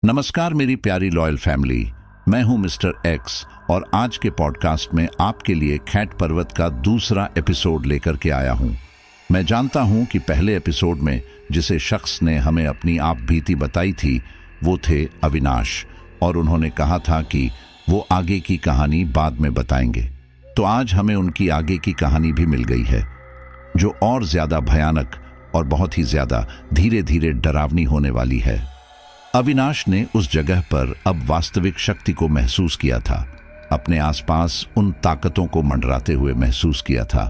नमस्कार मेरी प्यारी लॉयल फैमिली, मैं हूं मिस्टर एक्स और आज के पॉडकास्ट में आपके लिए खैट पर्वत का दूसरा एपिसोड लेकर के आया हूं। मैं जानता हूं कि पहले एपिसोड में जिसे शख्स ने हमें अपनी आप बीती बताई थी वो थे अविनाश, और उन्होंने कहा था कि वो आगे की कहानी बाद में बताएंगे। तो आज हमें उनकी आगे की कहानी भी मिल गई है, जो और ज्यादा भयानक और बहुत ही ज्यादा धीरे धीरे डरावनी होने वाली है। अविनाश ने उस जगह पर अब वास्तविक शक्ति को महसूस किया था, अपने आसपास उन ताकतों को मंडराते हुए महसूस किया था,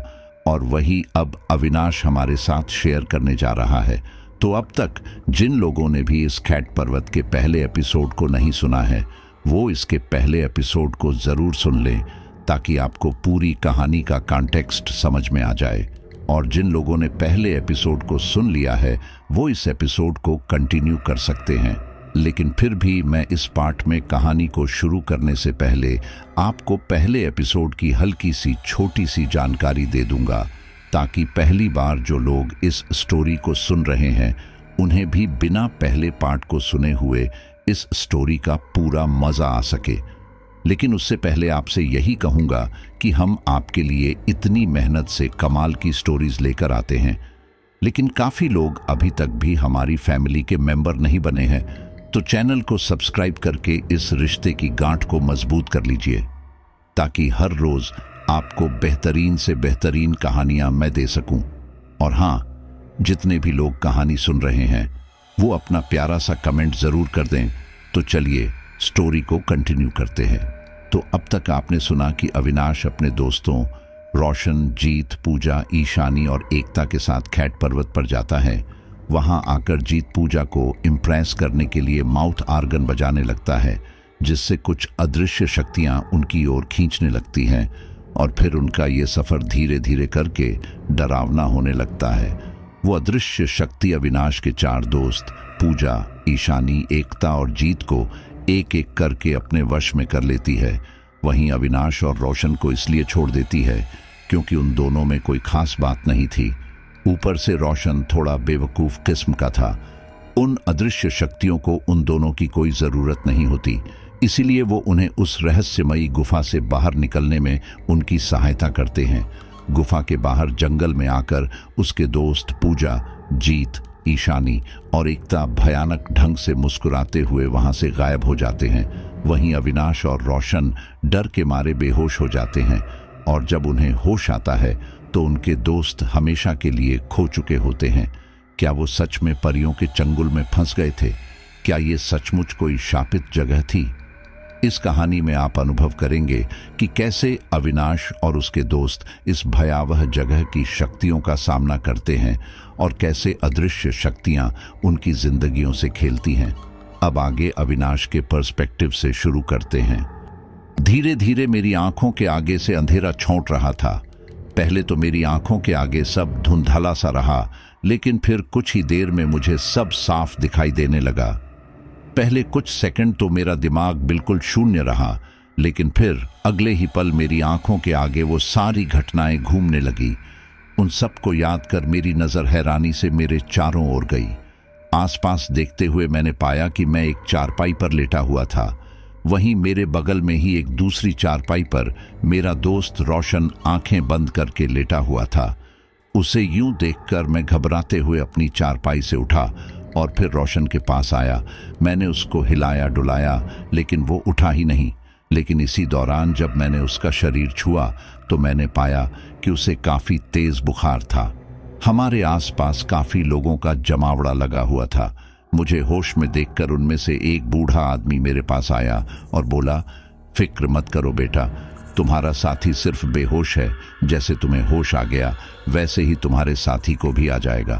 और वही अब अविनाश हमारे साथ शेयर करने जा रहा है। तो अब तक जिन लोगों ने भी इस खैट पर्वत के पहले एपिसोड को नहीं सुना है, वो इसके पहले एपिसोड को जरूर सुन लें, ताकि आपको पूरी कहानी का कॉन्टेक्स्ट समझ में आ जाए। और जिन लोगों ने पहले एपिसोड को सुन लिया है, वो इस एपिसोड को कंटिन्यू कर सकते हैं। लेकिन फिर भी मैं इस पार्ट में कहानी को शुरू करने से पहले आपको पहले एपिसोड की हल्की सी छोटी सी जानकारी दे दूंगा, ताकि पहली बार जो लोग इस स्टोरी को सुन रहे हैं उन्हें भी बिना पहले पार्ट को सुने हुए इस स्टोरी का पूरा मजा आ सके। लेकिन उससे पहले आपसे यही कहूंगा कि हम आपके लिए इतनी मेहनत से कमाल की स्टोरीज लेकर आते हैं, लेकिन काफी लोग अभी तक भी हमारी फैमिली के मेंबर नहीं बने हैं। तो चैनल को सब्सक्राइब करके इस रिश्ते की गांठ को मजबूत कर लीजिए, ताकि हर रोज आपको बेहतरीन से बेहतरीन कहानियां मैं दे सकूं। और हाँ, जितने भी लोग कहानी सुन रहे हैं वो अपना प्यारा सा कमेंट जरूर कर दें। तो चलिए स्टोरी को कंटिन्यू करते हैं। तो अब तक आपने सुना कि अविनाश अपने दोस्तों रोशन, जीत, पूजा, ईशानी और एकता के साथ खैट पर्वत पर जाता है। वहां आकर जीत पूजा को इम्प्रेस करने के लिए माउथ आर्गन बजाने लगता है, जिससे कुछ अदृश्य शक्तियां उनकी ओर खींचने लगती हैं, और फिर उनका ये सफर धीरे धीरे करके डरावना होने लगता है। वो अदृश्य शक्ति अविनाश के 4 दोस्त पूजा, ईशानी, एकता और जीत को एक एक करके अपने वश में कर लेती है। वहीं अविनाश और रोशन को इसलिए छोड़ देती है क्योंकि उन दोनों में कोई खास बात नहीं थी। ऊपर से रोशन थोड़ा बेवकूफ किस्म का था। उन अदृश्य शक्तियों को उन दोनों की कोई जरूरत नहीं होती, इसीलिए वो उन्हें उस रहस्यमयी गुफा से बाहर निकलने में उनकी सहायता करते हैं। गुफा के बाहर जंगल में आकर उसके दोस्त पूजा, जीत, ईशानी और एकता भयानक ढंग से मुस्कुराते हुए वहां से गायब हो जाते हैं। वहीं अविनाश और रोशन डर के मारे बेहोश हो जाते हैं, और जब उन्हें होश आता है तो उनके दोस्त हमेशा के लिए खो चुके होते हैं। क्या वो सच में परियों के चंगुल में फंस गए थे? क्या ये सचमुच कोई शापित जगह थी? इस कहानी में आप अनुभव करेंगे कि कैसे अविनाश और उसके दोस्त इस भयावह जगह की शक्तियों का सामना करते हैं, और कैसे अदृश्य शक्तियां उनकी जिंदगियों से खेलती हैं। अब आगे अविनाश के पर्सपेक्टिव से शुरू करते हैं। धीरे धीरे मेरी आंखों के आगे से अंधेरा छौंट रहा था। पहले तो मेरी आंखों के आगे सब धुंधला सा रहा, लेकिन फिर कुछ ही देर में मुझे सब साफ दिखाई देने लगा। पहले कुछ सेकंड तो मेरा दिमाग बिल्कुल शून्य रहा, लेकिन फिर अगले ही पल मेरी आंखों के आगे वो सारी घटनाएं घूमने लगी। उन सब को याद कर मेरी नजर हैरानी से मेरे चारों ओर गई। आसपास देखते हुए मैंने पाया कि मैं एक चारपाई पर लेटा हुआ था। वहीं मेरे बगल में ही एक दूसरी चारपाई पर मेरा दोस्त रोशन आंखें बंद करके लेटा हुआ था। उसे यूं देखकर मैं घबराते हुए अपनी चारपाई से उठा और फिर रोशन के पास आया। मैंने उसको हिलाया डुलाया, लेकिन वो उठा ही नहीं। लेकिन इसी दौरान जब मैंने उसका शरीर छुआ तो मैंने पाया कि उसे काफी तेज बुखार था। हमारे आसपास काफी लोगों का जमावड़ा लगा हुआ था। मुझे होश में देखकर उनमें से एक बूढ़ा आदमी मेरे पास आया और बोला, फिक्र मत करो बेटा, तुम्हारा साथी सिर्फ बेहोश है। जैसे तुम्हें होश आ गया वैसे ही तुम्हारे साथी को भी आ जाएगा।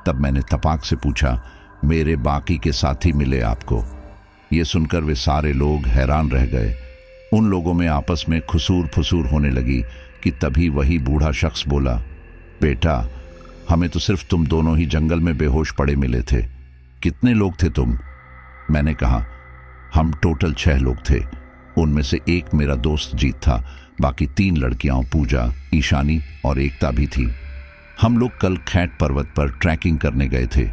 तब मैंने तपाक से पूछा, मेरे बाकी के साथी मिले आपको? ये सुनकर वे सारे लोग हैरान रह गए। उन लोगों में आपस में खुसूर फुसूर होने लगी कि तभी वही बूढ़ा शख्स बोला, बेटा, हमें तो सिर्फ तुम दोनों ही जंगल में बेहोश पड़े मिले थे। कितने लोग थे तुम? मैंने कहा, हम टोटल 6 लोग थे। उनमें से एक मेरा दोस्त जीत था, बाकी 3 लड़कियां पूजा, ईशानी और एकता भी थी। हम लोग कल खैट पर्वत पर ट्रैकिंग करने गए थे।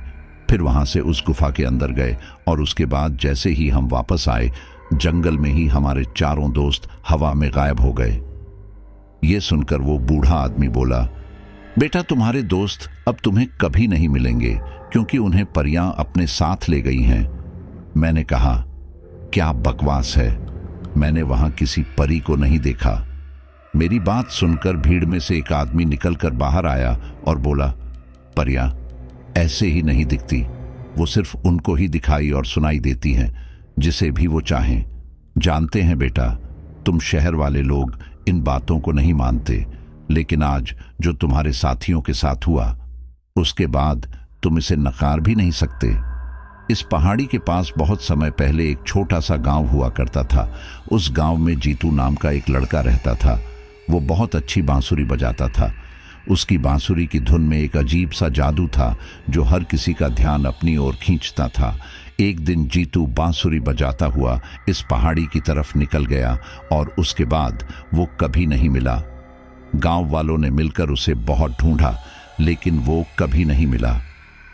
फिर वहां से उस गुफा के अंदर गए और उसके बाद जैसे ही हम वापस आए, जंगल में ही हमारे चारों दोस्त हवा में गायब हो गए। ये सुनकर वो बूढ़ा आदमी बोला, बेटा तुम्हारे दोस्त अब तुम्हें कभी नहीं मिलेंगे क्योंकि उन्हें परियां अपने साथ ले गई हैं। मैंने कहा, क्या बकवास है, मैंने वहां किसी परी को नहीं देखा। मेरी बात सुनकर भीड़ में से एक आदमी निकलकर बाहर आया और बोला, परियां ऐसे ही नहीं दिखती, वो सिर्फ उनको ही दिखाई और सुनाई देती हैं जिसे भी वो चाहें। जानते हैं बेटा, तुम शहर वाले लोग इन बातों को नहीं मानते, लेकिन आज जो तुम्हारे साथियों के साथ हुआ उसके बाद तुम इसे नकार भी नहीं सकते। इस पहाड़ी के पास बहुत समय पहले एक छोटा सा गांव हुआ करता था। उस गांव में जीतू नाम का एक लड़का रहता था। वो बहुत अच्छी बांसुरी बजाता था। उसकी बांसुरी की धुन में एक अजीब सा जादू था जो हर किसी का ध्यान अपनी ओर खींचता था। एक दिन जीतू बांसुरी बजाता हुआ इस पहाड़ी की तरफ निकल गया और उसके बाद वो कभी नहीं मिला। गांव वालों ने मिलकर उसे बहुत ढूंढा, लेकिन वो कभी नहीं मिला।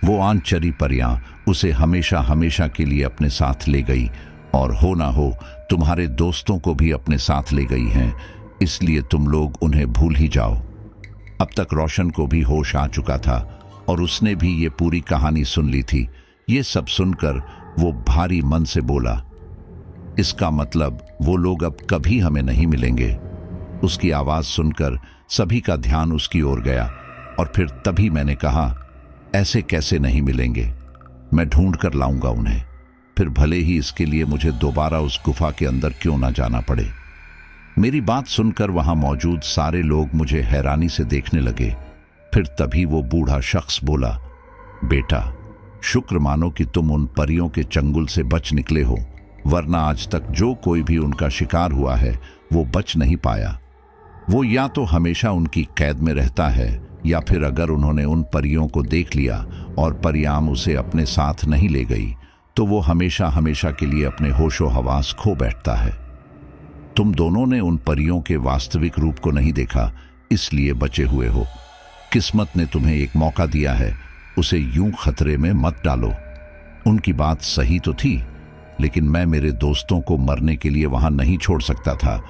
वो आनचरी परियां उसे हमेशा हमेशा के लिए अपने साथ ले गई और हो ना हो तुम्हारे दोस्तों को भी अपने साथ ले गई हैं, इसलिए तुम लोग उन्हें भूल ही जाओ। अब तक रोशन को भी होश आ चुका था और उसने भी ये पूरी कहानी सुन ली थी। ये सब सुनकर वो भारी मन से बोला, इसका मतलब वो लोग अब कभी हमें नहीं मिलेंगे। उसकी आवाज सुनकर सभी का ध्यान उसकी ओर गया और फिर तभी मैंने कहा, ऐसे कैसे नहीं मिलेंगे, मैं ढूंढ कर लाऊंगा उन्हें, फिर भले ही इसके लिए मुझे दोबारा उस गुफा के अंदर क्यों ना जाना पड़े। मेरी बात सुनकर वहां मौजूद सारे लोग मुझे हैरानी से देखने लगे। फिर तभी वो बूढ़ा शख्स बोला, बेटा शुक्र मानो कि तुम उन परियों के चंगुल से बच निकले हो, वरना आज तक जो कोई भी उनका शिकार हुआ है वो बच नहीं पाया। वो या तो हमेशा उनकी कैद में रहता है या फिर अगर उन्होंने उन परियों को देख लिया और परियां उसे अपने साथ नहीं ले गई तो वो हमेशा हमेशा के लिए अपने होशो हवास खो बैठता है। तुम दोनों ने उन परियों के वास्तविक रूप को नहीं देखा, इसलिए बचे हुए हो। किस्मत ने तुम्हें एक मौका दिया है, उसे यूं खतरे में मत डालो। उनकी बात सही तो थी, लेकिन मैं मेरे दोस्तों को मरने के लिए वहां नहीं छोड़ सकता था,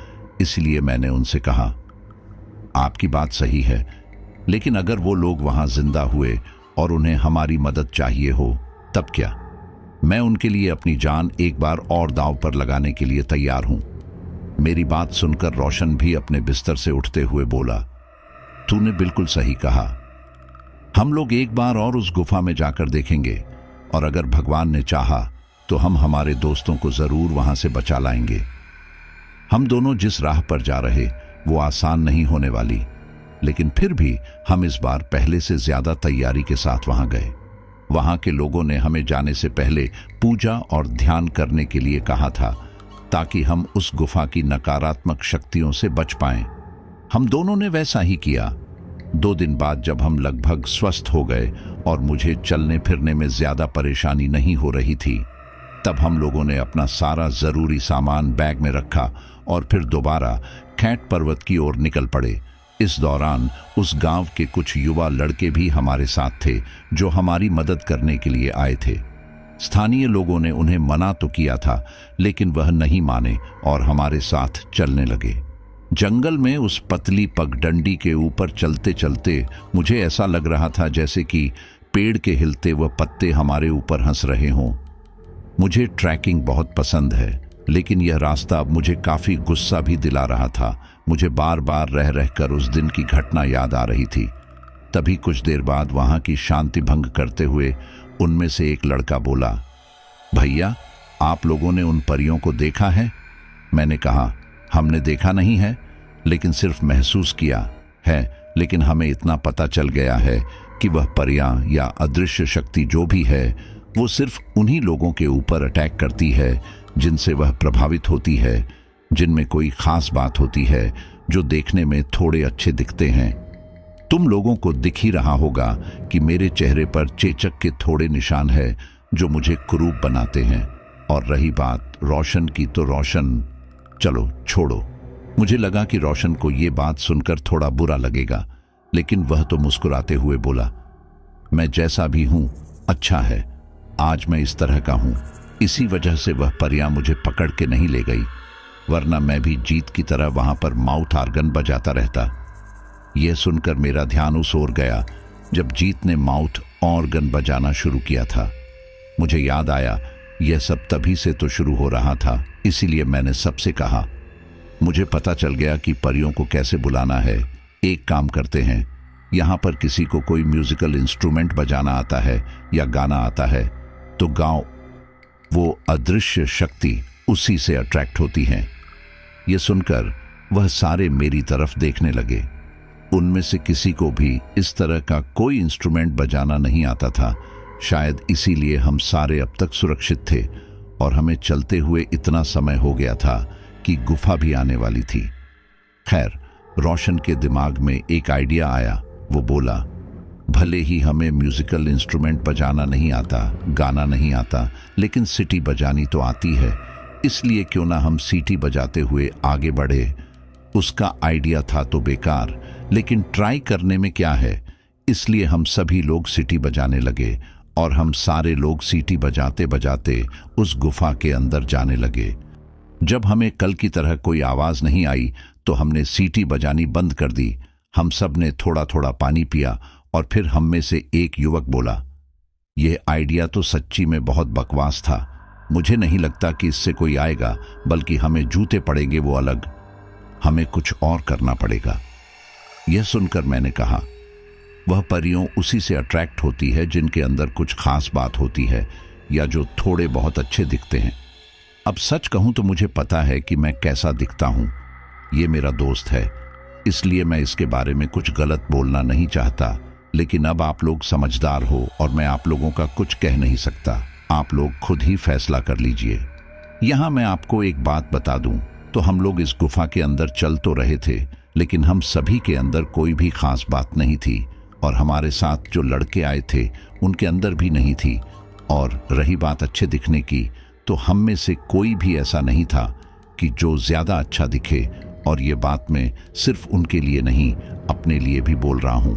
इसलिए मैंने उनसे कहा, आपकी बात सही है, लेकिन अगर वो लोग वहां जिंदा हुए और उन्हें हमारी मदद चाहिए हो तब क्या? मैं उनके लिए अपनी जान एक बार और दांव पर लगाने के लिए तैयार हूं। मेरी बात सुनकर रोशन भी अपने बिस्तर से उठते हुए बोला, तूने बिल्कुल सही कहा, हम लोग एक बार और उस गुफा में जाकर देखेंगे और अगर भगवान ने चाहा तो हम हमारे दोस्तों को जरूर वहां से बचा लाएंगे। हम दोनों जिस राह पर जा रहे वो आसान नहीं होने वाली, लेकिन फिर भी हम इस बार पहले से ज्यादा तैयारी के साथ वहां गए। वहां के लोगों ने हमें जाने से पहले पूजा और ध्यान करने के लिए कहा था ताकि हम उस गुफा की नकारात्मक शक्तियों से बच पाएं। हम दोनों ने वैसा ही किया। 2 दिन बाद जब हम लगभग स्वस्थ हो गए और मुझे चलने फिरने में ज्यादा परेशानी नहीं हो रही थी, तब हम लोगों ने अपना सारा जरूरी सामान बैग में रखा और फिर दोबारा खैट पर्वत की ओर निकल पड़े। इस दौरान उस गांव के कुछ युवा लड़के भी हमारे साथ थे जो हमारी मदद करने के लिए आए थे। स्थानीय लोगों ने उन्हें मना तो किया था, लेकिन वह नहीं माने और हमारे साथ चलने लगे। जंगल में उस पतली पगडंडी के ऊपर चलते चलते मुझे ऐसा लग रहा था जैसे कि पेड़ के हिलते वह पत्ते हमारे ऊपर हंस रहे हों। मुझे ट्रैकिंग बहुत पसंद है, लेकिन यह रास्ता अब मुझे काफी गुस्सा भी दिला रहा था। मुझे बार बार रह रहकर उस दिन की घटना याद आ रही थी। तभी कुछ देर बाद वहां की शांति भंग करते हुए उनमें से एक लड़का बोला, भैया आप लोगों ने उन परियों को देखा है? मैंने कहा, हमने देखा नहीं है, लेकिन सिर्फ महसूस किया है। लेकिन हमें इतना पता चल गया है कि वह परियां या अदृश्य शक्ति जो भी है वो सिर्फ उन्हीं लोगों के ऊपर अटैक करती है जिनसे वह प्रभावित होती है, जिनमें कोई खास बात होती है, जो देखने में थोड़े अच्छे दिखते हैं। तुम लोगों को दिख ही रहा होगा कि मेरे चेहरे पर चेचक के थोड़े निशान हैं जो मुझे कुरूप बनाते हैं। और रही बात रोशन की, तो रोशन, चलो छोड़ो। मुझे लगा कि रोशन को ये बात सुनकर थोड़ा बुरा लगेगा, लेकिन वह तो मुस्कुराते हुए बोला, मैं जैसा भी हूं अच्छा है, आज मैं इस तरह का हूं। इसी वजह से वह परियां मुझे पकड़ के नहीं ले गई, वरना मैं भी जीत की तरह वहां पर माउथ आर्गन बजाता रहता। यह सुनकर मेरा ध्यान उस ओर गया जब जीत ने माउथ ऑर्गन बजाना शुरू किया था। मुझे याद आया यह सब तभी से तो शुरू हो रहा था, इसीलिए मैंने सबसे कहा, मुझे पता चल गया कि परियों को कैसे बुलाना है। एक काम करते हैं, यहाँ पर किसी को कोई म्यूजिकल इंस्ट्रूमेंट बजाना आता है या गाना आता है तो गाओ, वो अदृश्य शक्ति उसी से अट्रैक्ट होती है। ये सुनकर वह सारे मेरी तरफ देखने लगे। उनमें से किसी को भी इस तरह का कोई इंस्ट्रूमेंट बजाना नहीं आता था। शायद इसीलिए हम सारे अब तक सुरक्षित थे और हमें चलते हुए इतना समय हो गया था कि गुफा भी आने वाली थी। खैर, रोशन के दिमाग में एक आइडिया आया। वो बोला, भले ही हमें म्यूजिकल इंस्ट्रूमेंट बजाना नहीं आता, गाना नहीं आता, लेकिन सीटी बजानी तो आती है, इसलिए क्यों ना हम सीटी बजाते हुए आगे बढ़े। उसका आइडिया था तो बेकार, लेकिन ट्राई करने में क्या है। इसलिए हम सभी लोग सीटी बजाने लगे और हम सारे लोग सीटी बजाते बजाते उस गुफा के अंदर जाने लगे। जब हमें कल की तरह कोई आवाज नहीं आई तो हमने सीटी बजानी बंद कर दी। हम सब ने थोड़ा थोड़ा पानी पिया और फिर हम में से एक युवक बोला, यह आइडिया तो सच्ची में बहुत बकवास था। मुझे नहीं लगता कि इससे कोई आएगा, बल्कि हमें जूते पड़ेंगे वो अलग। हमें कुछ और करना पड़ेगा। यह सुनकर मैंने कहा, वह परियों उसी से अट्रैक्ट होती है जिनके अंदर कुछ खास बात होती है या जो थोड़े बहुत अच्छे दिखते हैं। अब सच कहूं तो मुझे पता है कि मैं कैसा दिखता हूं। ये मेरा दोस्त है, इसलिए मैं इसके बारे में कुछ गलत बोलना नहीं चाहता, लेकिन अब आप लोग समझदार हो और मैं आप लोगों का कुछ कह नहीं सकता। आप लोग खुद ही फैसला कर लीजिए। यहां मैं आपको एक बात बता दूं तो हम लोग इस गुफा के अंदर चल तो रहे थे, लेकिन हम सभी के अंदर कोई भी खास बात नहीं थी और हमारे साथ जो लड़के आए थे उनके अंदर भी नहीं थी। और रही बात अच्छे दिखने की, तो हम में से कोई भी ऐसा नहीं था कि जो ज्यादा अच्छा दिखे। और ये बात मैं सिर्फ उनके लिए नहीं, अपने लिए भी बोल रहा हूं।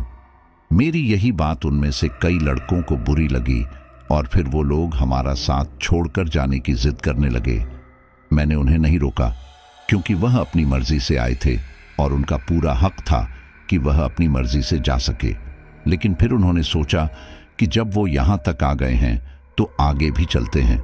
मेरी यही बात उनमें से कई लड़कों को बुरी लगी और फिर वो लोग हमारा साथ छोड़कर जाने की जिद करने लगे। मैंने उन्हें नहीं रोका, क्योंकि वह अपनी मर्जी से आए थे और उनका पूरा हक था कि वह अपनी मर्जी से जा सके। लेकिन फिर उन्होंने सोचा कि जब वो यहां तक आ गए हैं तो आगे भी चलते हैं।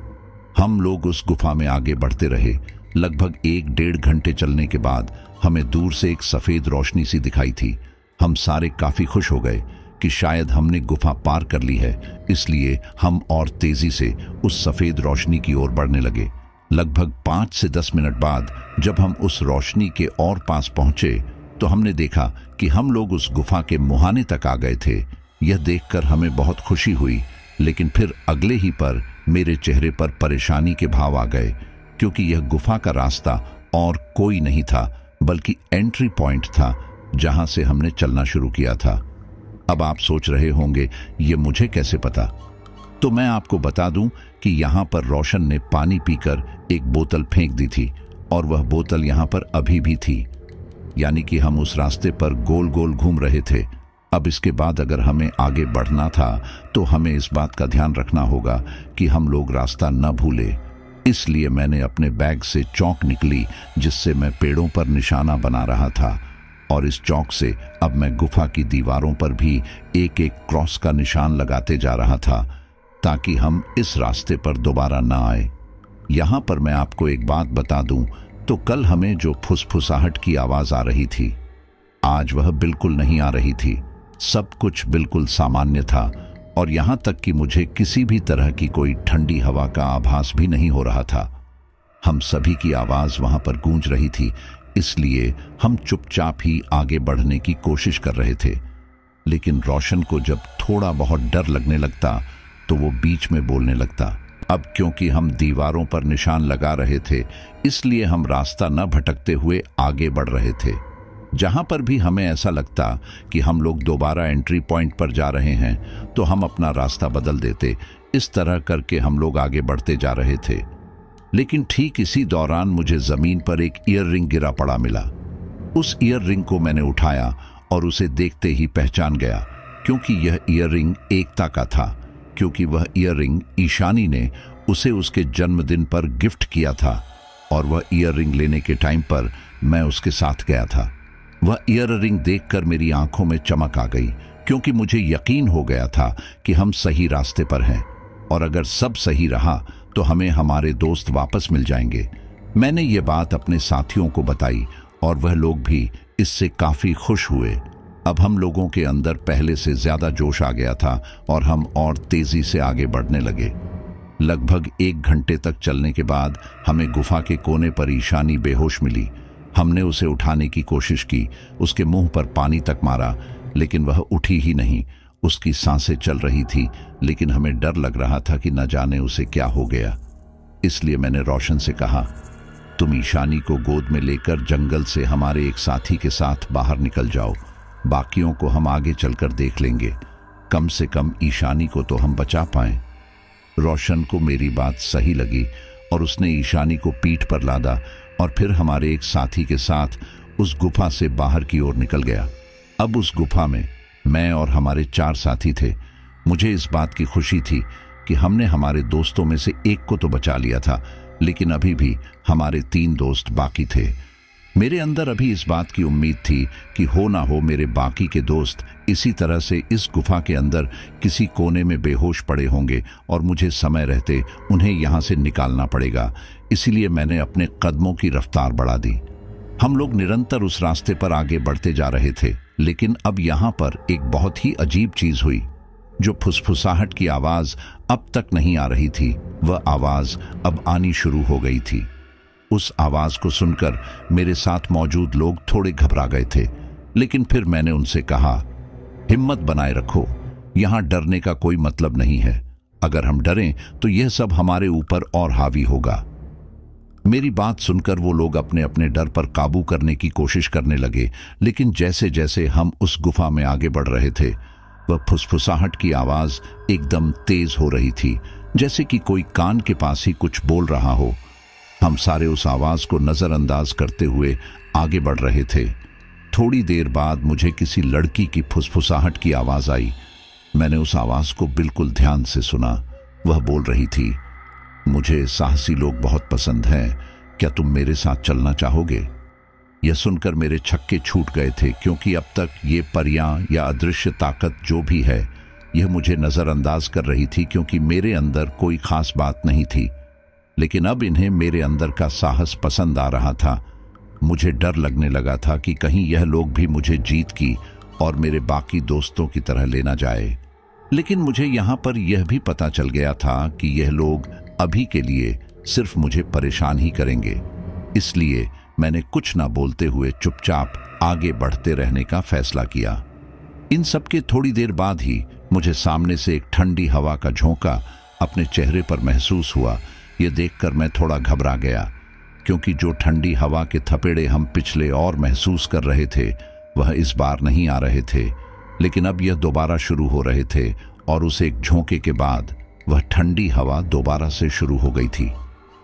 हम लोग उस गुफा में आगे बढ़ते रहे। लगभग 1-1.5 घंटे चलने के बाद हमें दूर से एक सफेद रोशनी सी दिखाई थी। हम सारे काफी खुश हो गए कि शायद हमने गुफा पार कर ली है, इसलिए हम और तेजी से उस सफेद रोशनी की ओर बढ़ने लगे। लगभग 5 से 10 मिनट बाद जब हम उस रोशनी के और पास पहुंचे तो हमने देखा कि हम लोग उस गुफा के मुहाने तक आ गए थे। यह देखकर हमें बहुत खुशी हुई, लेकिन फिर अगले ही पर मेरे चेहरे पर परेशानी के भाव आ गए, क्योंकि यह गुफा का रास्ता और कोई नहीं था बल्कि एंट्री पॉइंट था जहां से हमने चलना शुरू किया था। अब आप सोच रहे होंगे ये मुझे कैसे पता? तो मैं आपको बता दूं कि यहां पर रोशन ने पानी पीकर एक बोतल फेंक दी थी और वह बोतल यहां पर अभी भी थी, यानी कि हम उस रास्ते पर गोल गोल घूम रहे थे। अब इसके बाद अगर हमें आगे बढ़ना था तो हमें इस बात का ध्यान रखना होगा कि हम लोग रास्ता न भूले। इसलिए मैंने अपने बैग से चौक निकली जिससे मैं पेड़ों पर निशाना बना रहा था, और इस चौक से अब मैं गुफा की दीवारों पर भी एक एक क्रॉस का निशान लगाते जा रहा था ताकि हम इस रास्ते पर दोबारा ना आए। यहां पर मैं आपको एक बात बता दूं तो कल हमें जो फुसफुसाहट की आवाज आ रही थी, आज वह बिल्कुल नहीं आ रही थी। सब कुछ बिल्कुल सामान्य था और यहां तक कि मुझे किसी भी तरह की कोई ठंडी हवा का आभास भी नहीं हो रहा था। हम सभी की आवाज वहां पर गूंज रही थी, इसलिए हम चुपचाप ही आगे बढ़ने की कोशिश कर रहे थे। लेकिन रोशन को जब थोड़ा बहुत डर लगने लगता तो वो बीच में बोलने लगता। अब क्योंकि हम दीवारों पर निशान लगा रहे थे, इसलिए हम रास्ता न भटकते हुए आगे बढ़ रहे थे। जहां पर भी हमें ऐसा लगता कि हम लोग दोबारा एंट्री पॉइंट पर जा रहे हैं तो हम अपना रास्ता बदल देते। इस तरह करके हम लोग आगे बढ़ते जा रहे थे। लेकिन ठीक इसी दौरान मुझे जमीन पर एक ईयर रिंग गिरा पड़ा मिला। उस ईयर रिंग को मैंने उठाया और उसे देखते ही पहचान गया, क्योंकि यह ईयर रिंग एकता का था। क्योंकि वह ईयररिंग ईशानी ने उसे उसके जन्मदिन पर गिफ्ट किया था और वह ईयररिंग लेने के टाइम पर मैं उसके साथ गया था। वह ईयररिंग देखकर मेरी आंखों में चमक आ गई, क्योंकि मुझे यकीन हो गया था कि हम सही रास्ते पर हैं और अगर सब सही रहा तो हमें हमारे दोस्त वापस मिल जाएंगे। मैंने ये बात अपने साथियों को बताई और वह लोग भी इससे काफी खुश हुए। अब हम लोगों के अंदर पहले से ज्यादा जोश आ गया था और हम और तेजी से आगे बढ़ने लगे। लगभग 1 घंटे तक चलने के बाद हमें गुफा के कोने पर ईशानी बेहोश मिली। हमने उसे उठाने की कोशिश की, उसके मुंह पर पानी तक मारा, लेकिन वह उठी ही नहीं। उसकी सांसें चल रही थी, लेकिन हमें डर लग रहा था कि न जाने उसे क्या हो गया। इसलिए मैंने रोशन से कहा, तुम ईशानी को गोद में लेकर जंगल से हमारे एक साथी के साथ बाहर निकल जाओ, बाकियों को हम आगे चलकर देख लेंगे। कम से कम ईशानी को तो हम बचा पाएं। रोशन को मेरी बात सही लगी और उसने ईशानी को पीठ पर लादा और फिर हमारे एक साथी के साथ उस गुफा से बाहर की ओर निकल गया। अब उस गुफा में मैं और हमारे 4 साथी थे। मुझे इस बात की खुशी थी कि हमने हमारे दोस्तों में से एक को तो बचा लिया था, लेकिन अभी भी हमारे 3 दोस्त बाकी थे। मेरे अंदर अभी इस बात की उम्मीद थी कि हो ना हो मेरे बाकी के दोस्त इसी तरह से इस गुफा के अंदर किसी कोने में बेहोश पड़े होंगे और मुझे समय रहते उन्हें यहाँ से निकालना पड़ेगा। इसीलिए मैंने अपने कदमों की रफ्तार बढ़ा दी। हम लोग निरंतर उस रास्ते पर आगे बढ़ते जा रहे थे, लेकिन अब यहाँ पर एक बहुत ही अजीब चीज हुई। जो फुसफुसाहट की आवाज अब तक नहीं आ रही थी, वह आवाज अब आनी शुरू हो गई थी। उस आवाज को सुनकर मेरे साथ मौजूद लोग थोड़े घबरा गए थे, लेकिन फिर मैंने उनसे कहा, हिम्मत बनाए रखो, यहां डरने का कोई मतलब नहीं है। अगर हम डरें तो यह सब हमारे ऊपर और हावी होगा। मेरी बात सुनकर वो लोग अपने अपने डर पर काबू करने की कोशिश करने लगे, लेकिन जैसे जैसे हम उस गुफा में आगे बढ़ रहे थे, वह फुसफुसाहट की आवाज एकदम तेज हो रही थी, जैसे कि कोई कान के पास ही कुछ बोल रहा हो। हम सारे उस आवाज को नजरअंदाज करते हुए आगे बढ़ रहे थे। थोड़ी देर बाद मुझे किसी लड़की की फुसफुसाहट की आवाज आई। मैंने उस आवाज को बिल्कुल ध्यान से सुना। वह बोल रही थी, मुझे साहसी लोग बहुत पसंद हैं, क्या तुम मेरे साथ चलना चाहोगे? यह सुनकर मेरे छक्के छूट गए थे, क्योंकि अब तक ये परियां या अदृश्य ताकत जो भी है, यह मुझे नजरअंदाज कर रही थी, क्योंकि मेरे अंदर कोई खास बात नहीं थी। लेकिन अब इन्हें मेरे अंदर का साहस पसंद आ रहा था। मुझे डर लगने लगा था कि कहीं यह लोग भी मुझे जीत की और मेरे बाकी दोस्तों की तरह लेना जाए। लेकिन मुझे यहाँ पर यह भी पता चल गया था कि यह लोग अभी के लिए सिर्फ मुझे परेशान ही करेंगे। इसलिए मैंने कुछ ना बोलते हुए चुपचाप आगे बढ़ते रहने का फैसला किया। इन सब के थोड़ी देर बाद ही मुझे सामने से एक ठंडी हवा का झोंका अपने चेहरे पर महसूस हुआ। यह देखकर मैं थोड़ा घबरा गया, क्योंकि जो ठंडी हवा के थपेड़े हम पिछले और महसूस कर रहे थे, वह इस बार नहीं आ रहे थे, लेकिन अब यह दोबारा शुरू हो रहे थे और उस एक झोंके के बाद वह ठंडी हवा दोबारा से शुरू हो गई थी।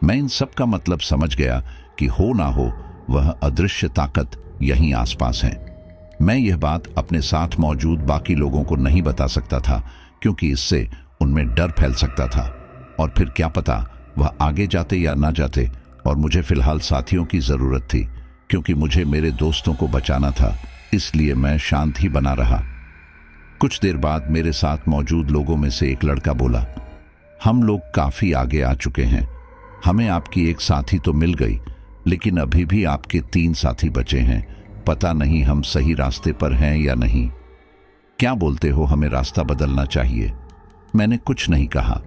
मैं इन सब का मतलब समझ गया कि हो ना हो वह अदृश्य ताकत यहीं आसपास है। मैं यह बात अपने साथ मौजूद बाकी लोगों को नहीं बता सकता था, क्योंकि इससे उनमें डर फैल सकता था और फिर क्या पता वह आगे जाते या ना जाते। और मुझे फिलहाल साथियों की जरूरत थी, क्योंकि मुझे मेरे दोस्तों को बचाना था। इसलिए मैं शांत ही बना रहा। कुछ देर बाद मेरे साथ मौजूद लोगों में से एक लड़का बोला, हम लोग काफी आगे आ चुके हैं, हमें आपकी एक साथी तो मिल गई, लेकिन अभी भी आपके 3 साथी बचे हैं। पता नहीं हम सही रास्ते पर हैं या नहीं। क्या बोलते हो, हमें रास्ता बदलना चाहिए? मैंने कुछ नहीं कहा।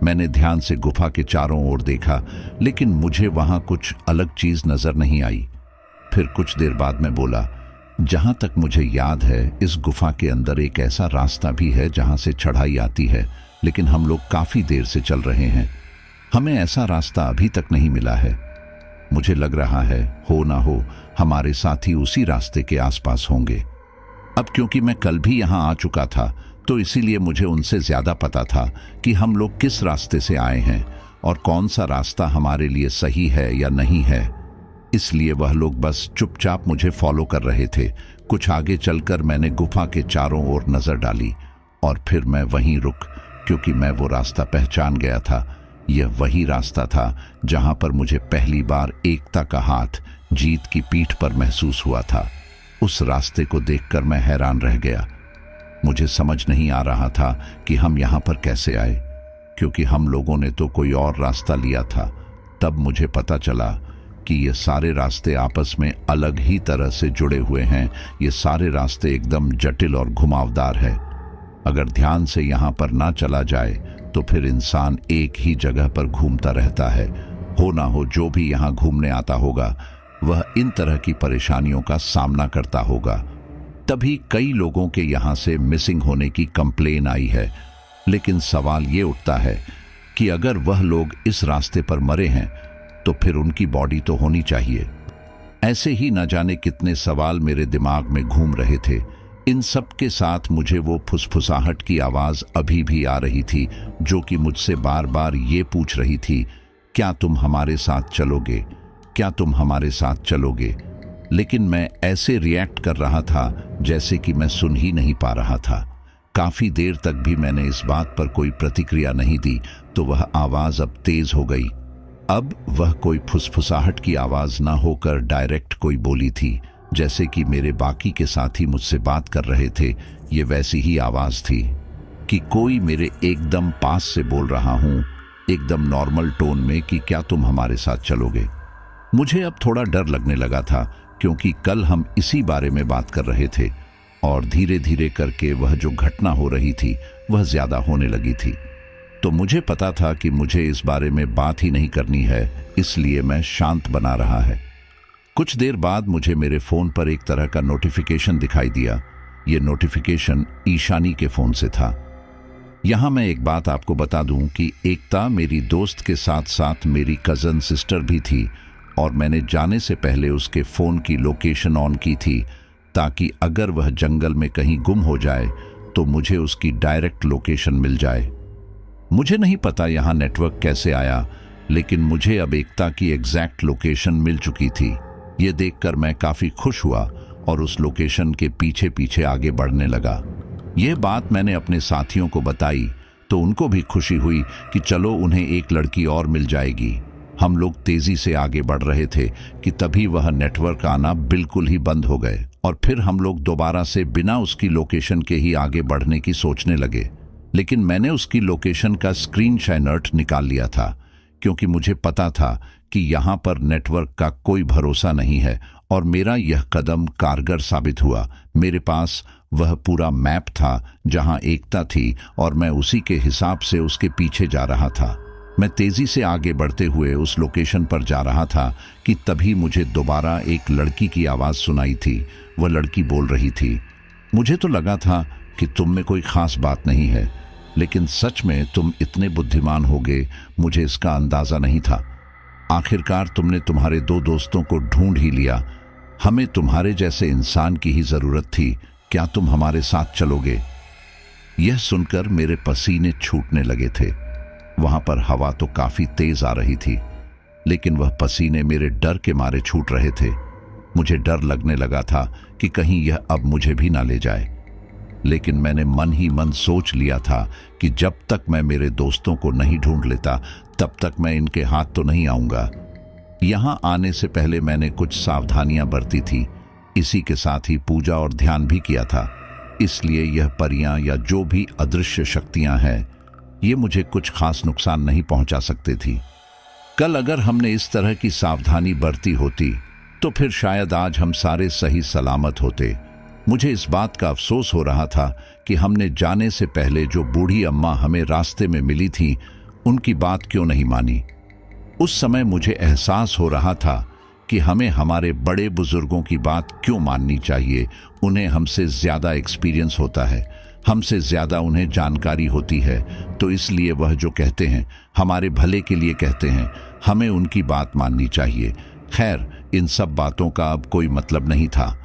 मैंने ध्यान से गुफा के चारों ओर देखा, लेकिन मुझे वहां कुछ अलग चीज नजर नहीं आई। फिर कुछ देर बाद मैं बोला, जहां तक मुझे याद है इस गुफा के अंदर एक ऐसा रास्ता भी है जहां से चढ़ाई आती है, लेकिन हम लोग काफी देर से चल रहे हैं, हमें ऐसा रास्ता अभी तक नहीं मिला है। मुझे लग रहा है हो ना हो हमारे साथी उसी रास्ते के आसपास होंगे। अब क्योंकि मैं कल भी यहां आ चुका था, तो इसीलिए मुझे उनसे ज्यादा पता था कि हम लोग किस रास्ते से आए हैं और कौन सा रास्ता हमारे लिए सही है या नहीं है। इसलिए वह लोग बस चुपचाप मुझे फॉलो कर रहे थे। कुछ आगे चलकर मैंने गुफा के चारों ओर नजर डाली और फिर मैं वहीं रुक क्योंकि मैं वो रास्ता पहचान गया था। यह वही रास्ता था जहां पर मुझे पहली बार एकता का हाथ जीत की पीठ पर महसूस हुआ था। उस रास्ते को देखकर मैं हैरान रह गया। मुझे समझ नहीं आ रहा था कि हम यहाँ पर कैसे आए, क्योंकि हम लोगों ने तो कोई और रास्ता लिया था। तब मुझे पता चला कि ये सारे रास्ते आपस में अलग ही तरह से जुड़े हुए हैं। ये सारे रास्ते एकदम जटिल और घुमावदार है। अगर ध्यान से यहाँ पर ना चला जाए तो फिर इंसान एक ही जगह पर घूमता रहता है। हो ना हो जो भी यहाँ घूमने आता होगा वह इन तरह की परेशानियों का सामना करता होगा। तभी कई लोगों के यहाँ से मिसिंग होने की कंप्लेन आई है। लेकिन सवाल ये उठता है कि अगर वह लोग इस रास्ते पर मरे हैं तो फिर उनकी बॉडी तो होनी चाहिए। ऐसे ही न जाने कितने सवाल मेरे दिमाग में घूम रहे थे। इन सब के साथ मुझे वो फुसफुसाहट की आवाज़ अभी भी आ रही थी, जो कि मुझसे बार बार ये पूछ रही थी, क्या तुम हमारे साथ चलोगे, क्या तुम हमारे साथ चलोगे। लेकिन मैं ऐसे रिएक्ट कर रहा था जैसे कि मैं सुन ही नहीं पा रहा था। काफ़ी देर तक भी मैंने इस बात पर कोई प्रतिक्रिया नहीं दी तो वह आवाज़ अब तेज़ हो गई। अब वह कोई फुसफुसाहट की आवाज़ ना होकर डायरेक्ट कोई बोली थी, जैसे कि मेरे बाकी के साथी मुझसे बात कर रहे थे। ये वैसी ही आवाज़ थी कि कोई मेरे एकदम पास से बोल रहा हूँ, एकदम नॉर्मल टोन में, कि क्या तुम हमारे साथ चलोगे। मुझे अब थोड़ा डर लगने लगा था, क्योंकि कल हम इसी बारे में बात कर रहे थे और धीरे धीरे करके वह जो घटना हो रही थी वह ज़्यादा होने लगी थी। तो मुझे पता था कि मुझे इस बारे में बात ही नहीं करनी है, इसलिए मैं शांत बना रहा है। कुछ देर बाद मुझे मेरे फ़ोन पर एक तरह का नोटिफिकेशन दिखाई दिया। ये नोटिफिकेशन ईशानी के फ़ोन से था। यहाँ मैं एक बात आपको बता दूं कि एकता मेरी दोस्त के साथ साथ मेरी कज़न सिस्टर भी थी और मैंने जाने से पहले उसके फ़ोन की लोकेशन ऑन की थी, ताकि अगर वह जंगल में कहीं गुम हो जाए तो मुझे उसकी डायरेक्ट लोकेशन मिल जाए। मुझे नहीं पता यहाँ नेटवर्क कैसे आया, लेकिन मुझे अब एकता की एग्जैक्ट लोकेशन मिल चुकी थी। ये देखकर मैं काफ़ी खुश हुआ और उस लोकेशन के पीछे पीछे आगे बढ़ने लगा। यह बात मैंने अपने साथियों को बताई तो उनको भी खुशी हुई कि चलो उन्हें एक लड़की और मिल जाएगी। हम लोग तेज़ी से आगे बढ़ रहे थे कि तभी वह नेटवर्क आना बिल्कुल ही बंद हो गए और फिर हम लोग दोबारा से बिना उसकी लोकेशन के ही आगे बढ़ने की सोचने लगे। लेकिन मैंने उसकी लोकेशन का स्क्रीनशॉट निकाल लिया था, क्योंकि मुझे पता था कि यहाँ पर नेटवर्क का कोई भरोसा नहीं है और मेरा यह कदम कारगर साबित हुआ। मेरे पास वह पूरा मैप था जहाँ एकता थी और मैं उसी के हिसाब से उसके पीछे जा रहा था। मैं तेज़ी से आगे बढ़ते हुए उस लोकेशन पर जा रहा था कि तभी मुझे दोबारा एक लड़की की आवाज़ सुनाई थी। वह लड़की बोल रही थी, मुझे तो लगा था कि तुम में कोई ख़ास बात नहीं है, लेकिन सच में तुम इतने बुद्धिमान होगे मुझे इसका अंदाज़ा नहीं था। आखिरकार तुमने तुम्हारे 2 दोस्तों को ढूंढ ही लिया। हमें तुम्हारे जैसे इंसान की ही ज़रूरत थी। क्या तुम हमारे साथ चलोगे। यह सुनकर मेरे पसीने छूटने लगे थे। वहां पर हवा तो काफ़ी तेज़ आ रही थी, लेकिन वह पसीने मेरे डर के मारे छूट रहे थे। मुझे डर लगने लगा था कि कहीं यह अब मुझे भी ना ले जाए। लेकिन मैंने मन ही मन सोच लिया था कि जब तक मैं मेरे दोस्तों को नहीं ढूंढ लेता तब तक मैं इनके हाथ तो नहीं आऊँगा। यहाँ आने से पहले मैंने कुछ सावधानियाँ बरती थी। इसी के साथ ही पूजा और ध्यान भी किया था। इसलिए यह परियां या जो भी अदृश्य शक्तियां हैं, ये मुझे कुछ खास नुकसान नहीं पहुंचा सकती थी। कल अगर हमने इस तरह की सावधानी बरती होती तो फिर शायद आज हम सारे सही सलामत होते। मुझे इस बात का अफसोस हो रहा था कि हमने जाने से पहले जो बूढ़ी अम्मा हमें रास्ते में मिली थी, उनकी बात क्यों नहीं मानी। उस समय मुझे एहसास हो रहा था कि हमें हमारे बड़े बुजुर्गों की बात क्यों माननी चाहिए। उन्हें हमसे ज़्यादा एक्सपीरियंस होता है, हमसे ज़्यादा उन्हें जानकारी होती है, तो इसलिए वह जो कहते हैं हमारे भले के लिए कहते हैं। हमें उनकी बात माननी चाहिए। खैर, इन सब बातों का अब कोई मतलब नहीं था।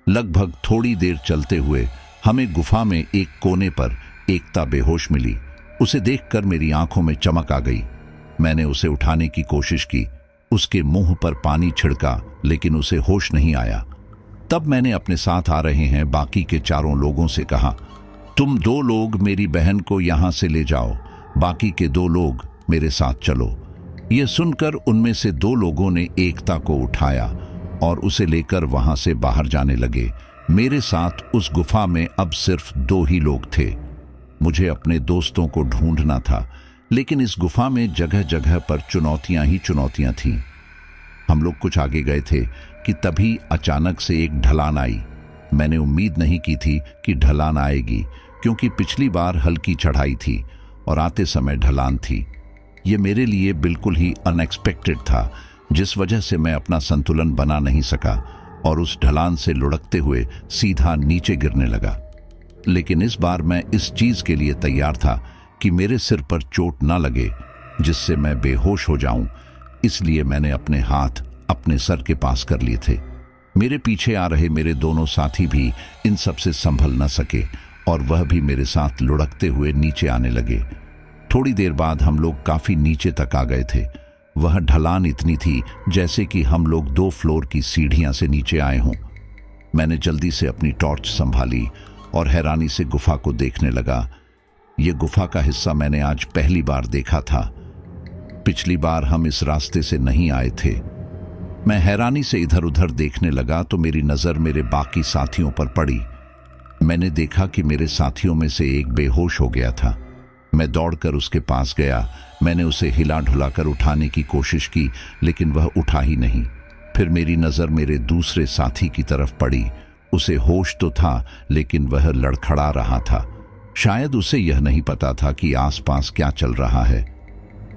लगभग थोड़ी देर चलते हुए हमें गुफा में एक कोने पर एकता बेहोश मिली। उसे देखकर मेरी आंखों में चमक आ गई। मैंने उसे उठाने की कोशिश की, उसके मुंह पर पानी छिड़का, लेकिन उसे होश नहीं आया। तब मैंने अपने साथ आ रहे हैं बाकी के 4 लोगों से कहा, तुम 2 लोग मेरी बहन को यहां से ले जाओ, बाकी के 2 लोग मेरे साथ चलो। यह सुनकर उनमें से 2 लोगों ने एकता को उठाया और उसे लेकर वहां से बाहर जाने लगे। मेरे साथ उस गुफा में अब सिर्फ 2 ही लोग थे। मुझे अपने दोस्तों को ढूंढना था, लेकिन इस गुफा में जगह जगह पर चुनौतियां ही चुनौतियां थीं। हम लोग कुछ आगे गए थे कि तभी अचानक से एक ढलान आई। मैंने उम्मीद नहीं की थी कि ढलान आएगी, क्योंकि पिछली बार हल्की चढ़ाई थी और आते समय ढलान थी। ये मेरे लिए बिल्कुल ही अनएक्सपेक्टेड था, जिस वजह से मैं अपना संतुलन बना नहीं सका और उस ढलान से लुढ़कते हुए सीधा नीचे गिरने लगा। लेकिन इस बार मैं इस चीज के लिए तैयार था कि मेरे सिर पर चोट ना लगे जिससे मैं बेहोश हो जाऊं, इसलिए मैंने अपने हाथ अपने सर के पास कर लिए थे। मेरे पीछे आ रहे मेरे दोनों साथी भी इन सब से संभल न सके और वह भी मेरे साथ लुढ़कते हुए नीचे आने लगे। थोड़ी देर बाद हम लोग काफी नीचे तक आ गए थे। वह ढलान इतनी थी जैसे कि हम लोग 2 फ्लोर की सीढ़ियां से नीचे आए हों। मैंने जल्दी से अपनी टॉर्च संभाली और हैरानी से गुफा को देखने लगा। यह गुफा का हिस्सा मैंने आज पहली बार देखा था। पिछली बार हम इस रास्ते से नहीं आए थे। मैं हैरानी से इधर उधर देखने लगा तो मेरी नजर मेरे बाकी साथियों पर पड़ी। मैंने देखा कि मेरे साथियों में से एक बेहोश हो गया था। मैं दौड़कर उसके पास गया। मैंने उसे हिला ढुलाकर उठाने की कोशिश की, लेकिन वह उठा ही नहीं। फिर मेरी नजर मेरे दूसरे साथी की तरफ पड़ी। उसे होश तो था, लेकिन वह लड़खड़ा रहा था। शायद उसे यह नहीं पता था कि आसपास क्या चल रहा है।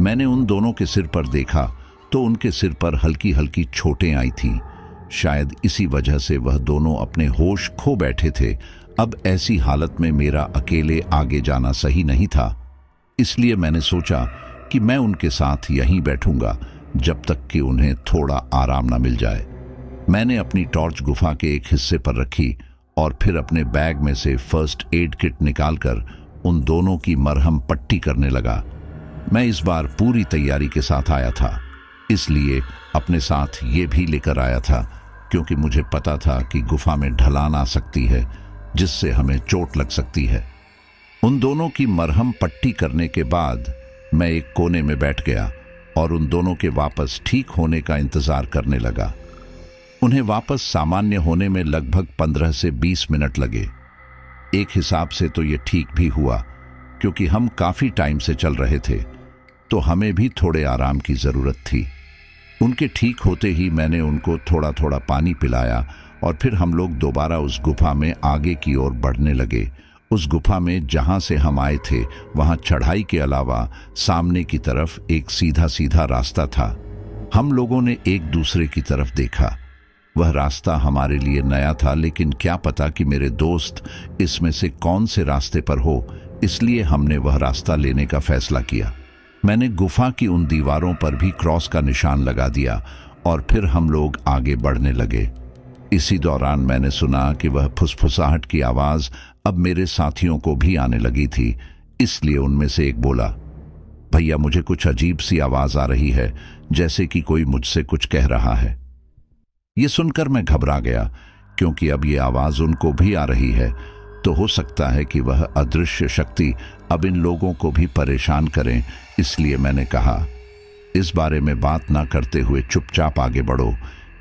मैंने उन दोनों के सिर पर देखा तो उनके सिर पर हल्की हल्की चोटें आई थीं। शायद इसी वजह से वह दोनों अपने होश खो बैठे थे। अब ऐसी हालत में मेरा अकेले आगे जाना सही नहीं था, इसलिए मैंने सोचा कि मैं उनके साथ यहीं बैठूंगा जब तक कि उन्हें थोड़ा आराम न मिल जाए। मैंने अपनी टॉर्च गुफा के एक हिस्से पर रखी और फिर अपने बैग में से फर्स्ट एड किट निकालकर उन दोनों की मरहम पट्टी करने लगा। मैं इस बार पूरी तैयारी के साथ आया था, इसलिए अपने साथ ये भी लेकर आया था, क्योंकि मुझे पता था कि गुफा में ढलान आ सकती है जिससे हमें चोट लग सकती है। उन दोनों की मरहम पट्टी करने के बाद मैं एक कोने में बैठ गया और उन दोनों के वापस ठीक होने का इंतजार करने लगा। उन्हें वापस सामान्य होने में लगभग 15 से 20 मिनट लगे। एक हिसाब से तो ये ठीक भी हुआ, क्योंकि हम काफी टाइम से चल रहे थे, तो हमें भी थोड़े आराम की जरूरत थी। उनके ठीक होते ही मैंने उनको थोड़ा थोड़ा पानी पिलाया और फिर हम लोग दोबारा उस गुफा में आगे की ओर बढ़ने लगे। उस गुफा में जहां से हम आए थे वहां चढ़ाई के अलावा सामने की तरफ एक सीधा सीधा रास्ता था। हम लोगों ने एक दूसरे की तरफ देखा। वह रास्ता हमारे लिए नया था, लेकिन क्या पता कि मेरे दोस्त इसमें से कौन से रास्ते पर हो, इसलिए हमने वह रास्ता लेने का फैसला किया। मैंने गुफा की उन दीवारों पर भी क्रॉस का निशान लगा दिया और फिर हम लोग आगे बढ़ने लगे। इसी दौरान मैंने सुना कि वह फुसफुसाहट की आवाज अब मेरे साथियों को भी आने लगी थी, इसलिए उनमें से एक बोला, भैया मुझे कुछ अजीब सी आवाज आ रही है, जैसे कि कोई मुझसे कुछ कह रहा है। ये सुनकर मैं घबरा गया, क्योंकि अब ये आवाज उनको भी आ रही है, तो हो सकता है कि वह अदृश्य शक्ति अब इन लोगों को भी परेशान करें। इसलिए मैंने कहा, इस बारे में बात ना करते हुए चुपचाप आगे बढ़ो,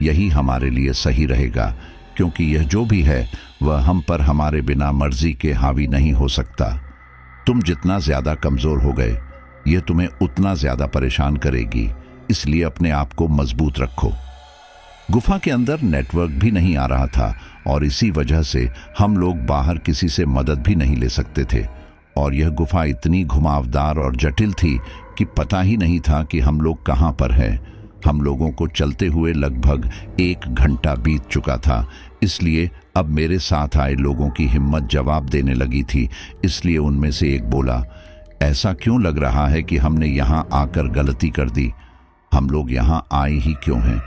यही हमारे लिए सही रहेगा, क्योंकि यह जो भी है वह हम पर हमारे बिना मर्जी के हावी नहीं हो सकता। तुम जितना ज्यादा कमजोर हो गए, यह तुम्हें उतना ज्यादा परेशान करेगी, इसलिए अपने आप को मजबूत रखो। गुफा के अंदर नेटवर्क भी नहीं आ रहा था और इसी वजह से हम लोग बाहर किसी से मदद भी नहीं ले सकते थे, और यह गुफा इतनी घुमावदार और जटिल थी कि पता ही नहीं था कि हम लोग कहां पर हैं। हम लोगों को चलते हुए लगभग 1 घंटा बीत चुका था, इसलिए अब मेरे साथ आए लोगों की हिम्मत जवाब देने लगी थी। इसलिए उनमें से एक बोला, ऐसा क्यों लग रहा है कि हमने यहां आकर गलती कर दी? हम लोग यहां आए ही क्यों हैं?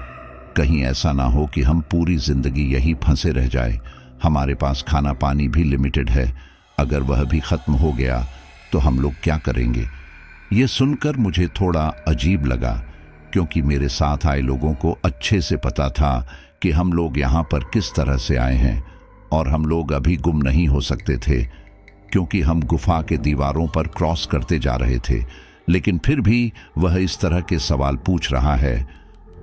कहीं ऐसा ना हो कि हम पूरी जिंदगी यहीं फंसे रह जाए। हमारे पास खाना पानी भी लिमिटेड है, अगर वह भी खत्म हो गया तो हम लोग क्या करेंगे? ये सुनकर मुझे थोड़ा अजीब लगा, क्योंकि मेरे साथ आए लोगों को अच्छे से पता था कि हम लोग यहाँ पर किस तरह से आए हैं और हम लोग अभी गुम नहीं हो सकते थे। क्योंकि हम गुफा के दीवारों पर क्रॉस करते जा रहे थे, लेकिन फिर भी वह इस तरह के सवाल पूछ रहा है।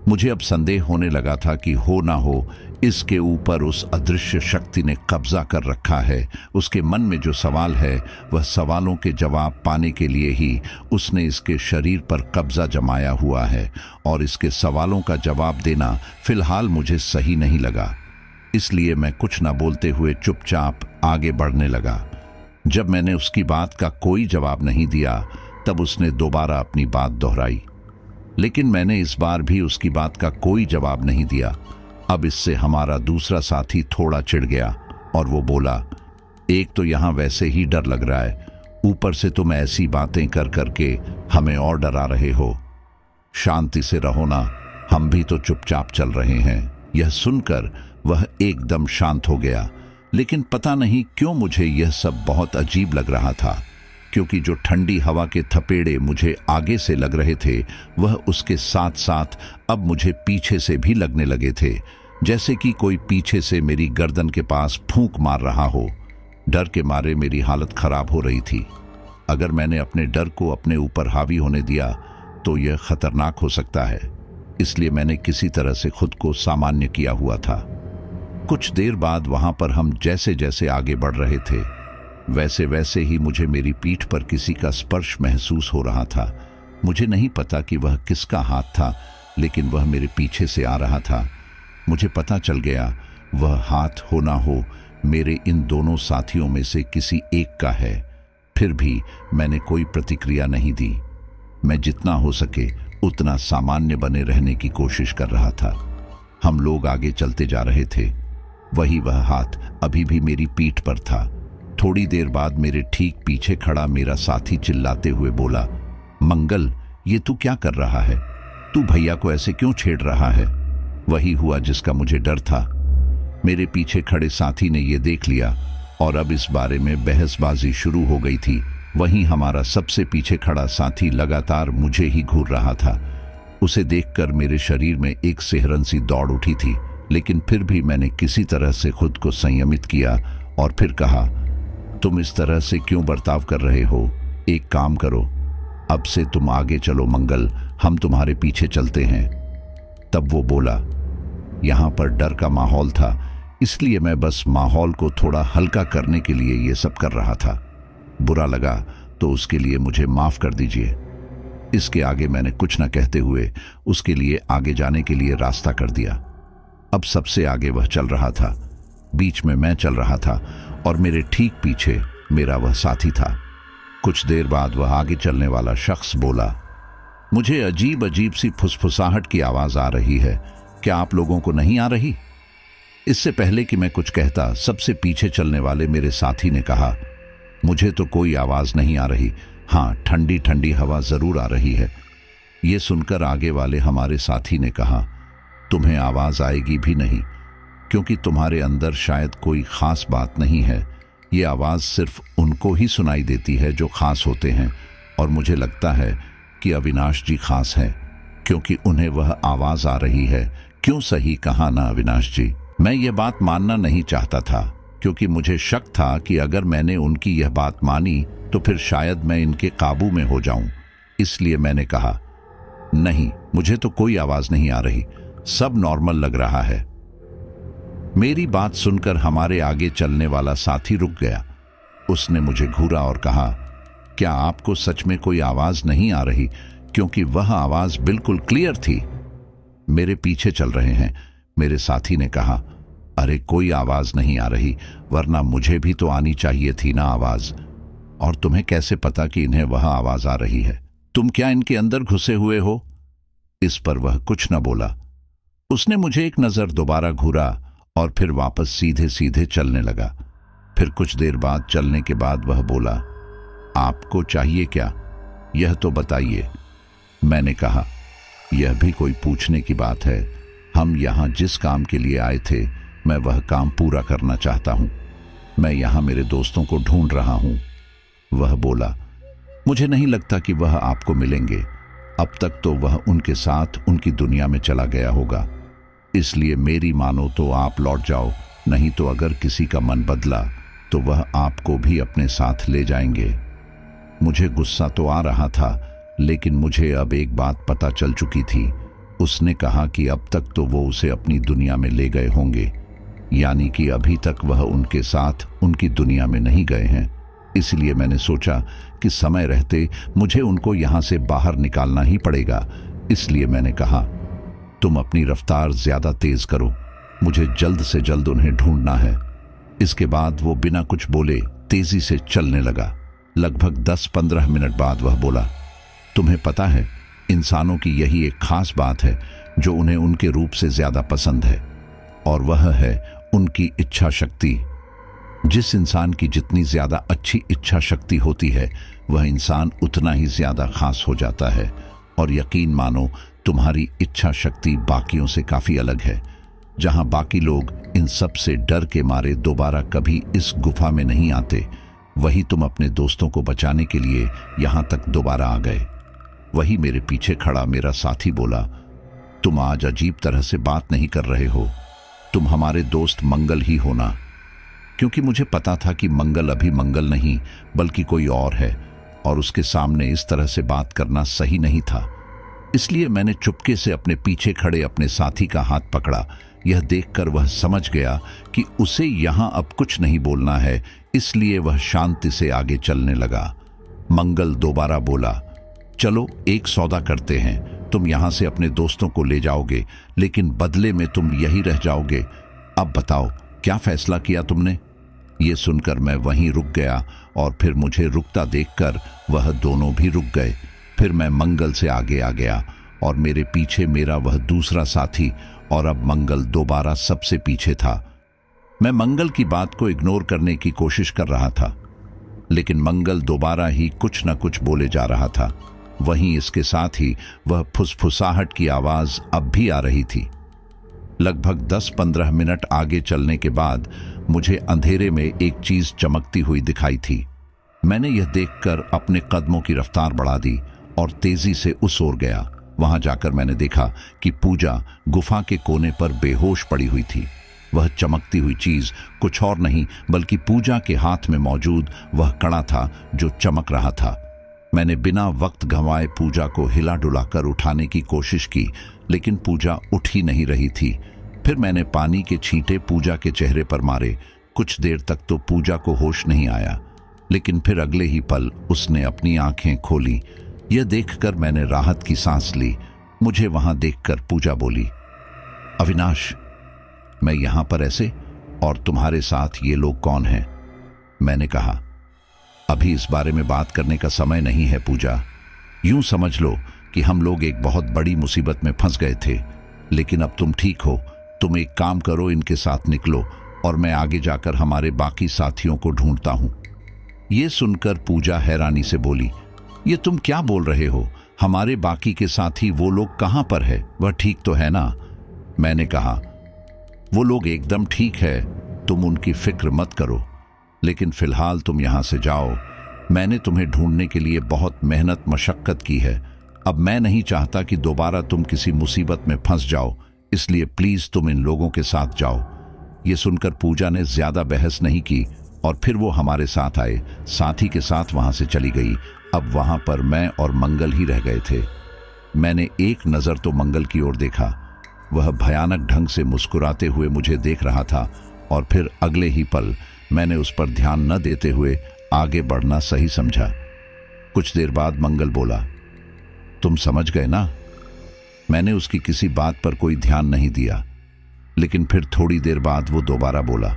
मुझे अब संदेह होने लगा था कि हो ना हो इसके ऊपर उस अदृश्य शक्ति ने कब्जा कर रखा है। उसके मन में जो सवाल है वह सवालों के जवाब पाने के लिए ही उसने इसके शरीर पर कब्जा जमाया हुआ है, और इसके सवालों का जवाब देना फिलहाल मुझे सही नहीं लगा। इसलिए मैं कुछ ना बोलते हुए चुपचाप आगे बढ़ने लगा। जब मैंने उसकी बात का कोई जवाब नहीं दिया तब उसने दोबारा अपनी बात दोहराई, लेकिन मैंने इस बार भी उसकी बात का कोई जवाब नहीं दिया। अब इससे हमारा दूसरा साथी थोड़ा चिढ़ गया और वो बोला, एक तो यहाँ वैसे ही डर लग रहा है, ऊपर से तुम ऐसी बातें कर करके हमें और डरा रहे हो। शांति से रहो ना, हम भी तो चुपचाप चल रहे हैं। यह सुनकर वह एकदम शांत हो गया, लेकिन पता नहीं क्यों मुझे यह सब बहुत अजीब लग रहा था, क्योंकि जो ठंडी हवा के थपेड़े मुझे आगे से लग रहे थे वह उसके साथ साथ अब मुझे पीछे से भी लगने लगे थे, जैसे कि कोई पीछे से मेरी गर्दन के पास फूंक मार रहा हो। डर के मारे मेरी हालत खराब हो रही थी। अगर मैंने अपने डर को अपने ऊपर हावी होने दिया तो यह खतरनाक हो सकता है, इसलिए मैंने किसी तरह से खुद को सामान्य किया हुआ था। कुछ देर बाद वहां पर हम जैसे जैसे आगे बढ़ रहे थे वैसे वैसे ही मुझे मेरी पीठ पर किसी का स्पर्श महसूस हो रहा था। मुझे नहीं पता कि वह किसका हाथ था, लेकिन वह मेरे पीछे से आ रहा था। मुझे पता चल गया वह हाथ हो ना हो मेरे इन दोनों साथियों में से किसी एक का है। फिर भी मैंने कोई प्रतिक्रिया नहीं दी। मैं जितना हो सके उतना सामान्य बने रहने की कोशिश कर रहा था। हम लोग आगे चलते जा रहे थे। वही वह हाथ अभी भी मेरी पीठ पर था। थोड़ी देर बाद मेरे ठीक पीछे खड़ा मेरा साथी चिल्लाते हुए बोला, मंगल, ये तू क्या कर रहा है? तू भैया को ऐसे क्यों छेड़ रहा है? वही हुआ जिसका मुझे डर था। मेरे पीछे खड़े साथी ने यह देख लिया और अब इस बारे में बहसबाजी शुरू हो गई थी। वहीं हमारा सबसे पीछे खड़ा साथी लगातार मुझे ही घूर रहा था। उसे देखकर मेरे शरीर में एक सिहरन सी दौड़ उठी थी, लेकिन फिर भी मैंने किसी तरह से खुद को संयमित किया और फिर कहा, तुम इस तरह से क्यों बर्ताव कर रहे हो? एक काम करो, अब से तुम आगे चलो मंगल, हम तुम्हारे पीछे चलते हैं। तब वो बोला, यहां पर डर का माहौल था, इसलिए मैं बस माहौल को थोड़ा हल्का करने के लिए ये सब कर रहा था। बुरा लगा तो उसके लिए मुझे माफ कर दीजिए। इसके आगे मैंने कुछ न कहते हुए उसके लिए आगे जाने के लिए रास्ता कर दिया। अब सबसे आगे वह चल रहा था, बीच में मैं चल रहा था और मेरे ठीक पीछे मेरा वह साथी था। कुछ देर बाद वह आगे चलने वाला शख्स बोला, मुझे अजीब अजीब सी फुसफुसाहट की आवाज आ रही है, क्या आप लोगों को नहीं आ रही? इससे पहले कि मैं कुछ कहता, सबसे पीछे चलने वाले मेरे साथी ने कहा, मुझे तो कोई आवाज नहीं आ रही, हाँ ठंडी ठंडी हवा जरूर आ रही है। ये सुनकर आगे वाले हमारे साथी ने कहा, तुम्हें आवाज आएगी भी नहीं, क्योंकि तुम्हारे अंदर शायद कोई खास बात नहीं है। ये आवाज सिर्फ उनको ही सुनाई देती है जो खास होते हैं, और मुझे लगता है कि अविनाश जी खास हैं, क्योंकि उन्हें वह आवाज आ रही है। क्यों सही कहा ना अविनाश जी? मैं ये बात मानना नहीं चाहता था, क्योंकि मुझे शक था कि अगर मैंने उनकी यह बात मानी तो फिर शायद मैं इनके काबू में हो जाऊं। इसलिए मैंने कहा, नहीं, मुझे तो कोई आवाज नहीं आ रही, सब नॉर्मल लग रहा है। मेरी बात सुनकर हमारे आगे चलने वाला साथी रुक गया। उसने मुझे घूरा और कहा, क्या आपको सच में कोई आवाज नहीं आ रही? क्योंकि वह आवाज बिल्कुल क्लियर थी। मेरे पीछे चल रहे हैं, मेरे साथी ने कहा, अरे कोई आवाज नहीं आ रही, वरना मुझे भी तो आनी चाहिए थी ना आवाज। और तुम्हें कैसे पता कि इन्हें वह आवाज आ रही है? तुम क्या इनके अंदर घुसे हुए हो? इस पर वह कुछ न बोला। उसने मुझे एक नजर दोबारा घूरा और फिर वापस सीधे सीधे चलने लगा। फिर कुछ देर बाद चलने के बाद वह बोला, आपको चाहिए क्या, यह तो बताइए। मैंने कहा, यह भी कोई पूछने की बात है? हम यहाँ जिस काम के लिए आए थे मैं वह काम पूरा करना चाहता हूँ। मैं यहाँ मेरे दोस्तों को ढूंढ रहा हूँ। वह बोला, मुझे नहीं लगता कि वह आपको मिलेंगे। अब तक तो वह उनके साथ उनकी दुनिया में चला गया होगा। इसलिए मेरी मानो तो आप लौट जाओ, नहीं तो अगर किसी का मन बदला तो वह आपको भी अपने साथ ले जाएंगे। मुझे गुस्सा तो आ रहा था, लेकिन मुझे अब एक बात पता चल चुकी थी। उसने कहा कि अब तक तो वो उसे अपनी दुनिया में ले गए होंगे, यानी कि अभी तक वह उनके साथ उनकी दुनिया में नहीं गए हैं। इसलिए मैंने सोचा कि समय रहते मुझे उनको यहाँ से बाहर निकालना ही पड़ेगा। इसलिए मैंने कहा, तुम अपनी रफ्तार ज्यादा तेज करो, मुझे जल्द से जल्द उन्हें ढूंढना है। इसके बाद वो बिना कुछ बोले तेजी से चलने लगा। लगभग 10-15 मिनट बाद वह बोला, तुम्हें पता है, इंसानों की यही एक खास बात है जो उन्हें उनके रूप से ज्यादा पसंद है, और वह है उनकी इच्छा शक्ति। जिस इंसान की जितनी ज्यादा अच्छी इच्छा शक्ति होती है, वह इंसान उतना ही ज्यादा खास हो जाता है। और यकीन मानो, तुम्हारी इच्छा शक्ति बाकियों से काफी अलग है। जहां बाकी लोग इन सब से डर के मारे दोबारा कभी इस गुफा में नहीं आते, वही तुम अपने दोस्तों को बचाने के लिए यहां तक दोबारा आ गए। वही मेरे पीछे खड़ा मेरा साथी बोला, तुम आज अजीब तरह से बात नहीं कर रहे हो, तुम हमारे दोस्त मंगल ही होना। क्योंकि मुझे पता था कि मंगल अभी मंगल नहीं बल्कि कोई और है, और उसके सामने इस तरह से बात करना सही नहीं था। इसलिए मैंने चुपके से अपने पीछे खड़े अपने साथी का हाथ पकड़ा। यह देखकर वह समझ गया कि उसे यहां अब कुछ नहीं बोलना है, इसलिए वह शांति से आगे चलने लगा। मंगल दोबारा बोला, चलो एक सौदा करते हैं, तुम यहां से अपने दोस्तों को ले जाओगे, लेकिन बदले में तुम यही रह जाओगे। अब बताओ, क्या फैसला किया तुमने? ये सुनकर मैं वहीं रुक गया, और फिर मुझे रुकता देखकर वह दोनों भी रुक गए। फिर मैं मंगल से आगे आ गया, और मेरे पीछे मेरा वह दूसरा साथी, और अब मंगल दोबारा सबसे पीछे था। मैं मंगल की बात को इग्नोर करने की कोशिश कर रहा था, लेकिन मंगल दोबारा ही कुछ न कुछ बोले जा रहा था। वहीं इसके साथ ही वह फुसफुसाहट की आवाज अब भी आ रही थी। लगभग 10-15 मिनट आगे चलने के बाद मुझे अंधेरे में एक चीज चमकती हुई दिखाई थी। मैंने यह देखकर अपने कदमों की रफ्तार बढ़ा दी और तेजी से उस ओर गया। वहां जाकर मैंने देखा कि पूजा गुफा के कोने पर बेहोश पड़ी हुई थी। वह चमकती हुई चीज कुछ और नहीं बल्कि पूजा के हाथ में मौजूद वह कड़ा था जो चमक रहा था। मैंने बिना वक्त गंवाए पूजा को हिला डुलाकर उठाने की कोशिश की, लेकिन पूजा उठ ही नहीं रही थी। फिर मैंने पानी के छींटे पूजा के चेहरे पर मारे। कुछ देर तक तो पूजा को होश नहीं आया, लेकिन फिर अगले ही पल उसने अपनी आंखें खोली। यह देखकर मैंने राहत की सांस ली। मुझे वहां देखकर पूजा बोली, अविनाश, मैं यहां पर ऐसे, और तुम्हारे साथ ये लोग कौन हैं? मैंने कहा, अभी इस बारे में बात करने का समय नहीं है पूजा। यूं समझ लो कि हम लोग एक बहुत बड़ी मुसीबत में फंस गए थे, लेकिन अब तुम ठीक हो। तुम एक काम करो, इनके साथ निकलो और मैं आगे जाकर हमारे बाकी साथियों को ढूंढता हूं। यह सुनकर पूजा हैरानी से बोली, ये तुम क्या बोल रहे हो? हमारे बाकी के साथी वो लोग कहां पर है? वह ठीक तो है ना? मैंने कहा, वो लोग एकदम ठीक है, तुम उनकी फिक्र मत करो, लेकिन फिलहाल तुम यहां से जाओ। मैंने तुम्हें ढूंढने के लिए बहुत मेहनत मशक्कत की है। अब मैं नहीं चाहता कि दोबारा तुम किसी मुसीबत में फंस जाओ, इसलिए प्लीज तुम इन लोगों के साथ जाओ। ये सुनकर पूजा ने ज्यादा बहस नहीं की और फिर वो हमारे साथ आए, साथी के साथ वहां से चली गई। अब वहां पर मैं और मंगल ही रह गए थे। मैंने एक नजर तो मंगल की ओर देखा। वह भयानक ढंग से मुस्कुराते हुए मुझे देख रहा था, और फिर अगले ही पल मैंने उस पर ध्यान न देते हुए आगे बढ़ना सही समझा। कुछ देर बाद मंगल बोला, तुम समझ गए ना? मैंने उसकी किसी बात पर कोई ध्यान नहीं दिया, लेकिन फिर थोड़ी देर बाद वो दोबारा बोला,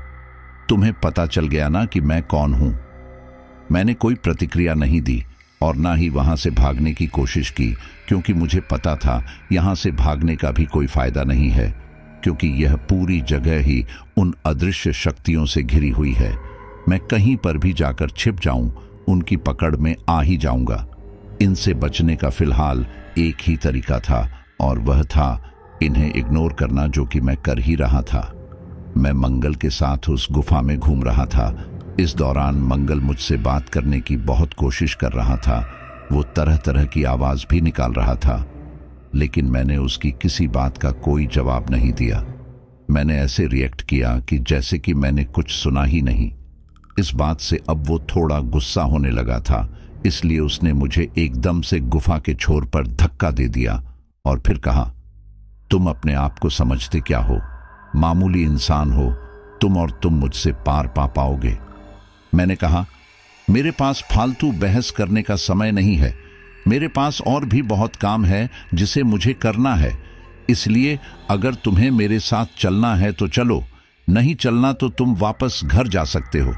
तुम्हें पता चल गया ना कि मैं कौन हूं? मैंने कोई प्रतिक्रिया नहीं दी और ना ही वहां से भागने की कोशिश की, क्योंकि मुझे पता था यहां से भागने का भी कोई फायदा नहीं है, क्योंकि यह पूरी जगह ही उन अदृश्य शक्तियों से घिरी हुई है। मैं कहीं पर भी जाकर छिप जाऊं, उनकी पकड़ में आ ही जाऊंगा। इनसे बचने का फिलहाल एक ही तरीका था, और वह था इन्हें इग्नोर करना, जो कि मैं कर ही रहा था। मैं मंगल के साथ उस गुफा में घूम रहा था। इस दौरान मंगल मुझसे बात करने की बहुत कोशिश कर रहा था। वो तरह तरह की आवाज भी निकाल रहा था, लेकिन मैंने उसकी किसी बात का कोई जवाब नहीं दिया। मैंने ऐसे रिएक्ट किया कि जैसे कि मैंने कुछ सुना ही नहीं। इस बात से अब वो थोड़ा गुस्सा होने लगा था, इसलिए उसने मुझे एकदम से गुफा के छोर पर धक्का दे दिया और फिर कहा, तुम अपने आप को समझते क्या हो? मामूली इंसान हो तुम, और तुम मुझसे पार पा पाओगे? मैंने कहा, मेरे पास फालतू बहस करने का समय नहीं है। मेरे पास और भी बहुत काम है जिसे मुझे करना है। इसलिए अगर तुम्हें मेरे साथ चलना है तो चलो, नहीं चलना तो तुम वापस घर जा सकते हो।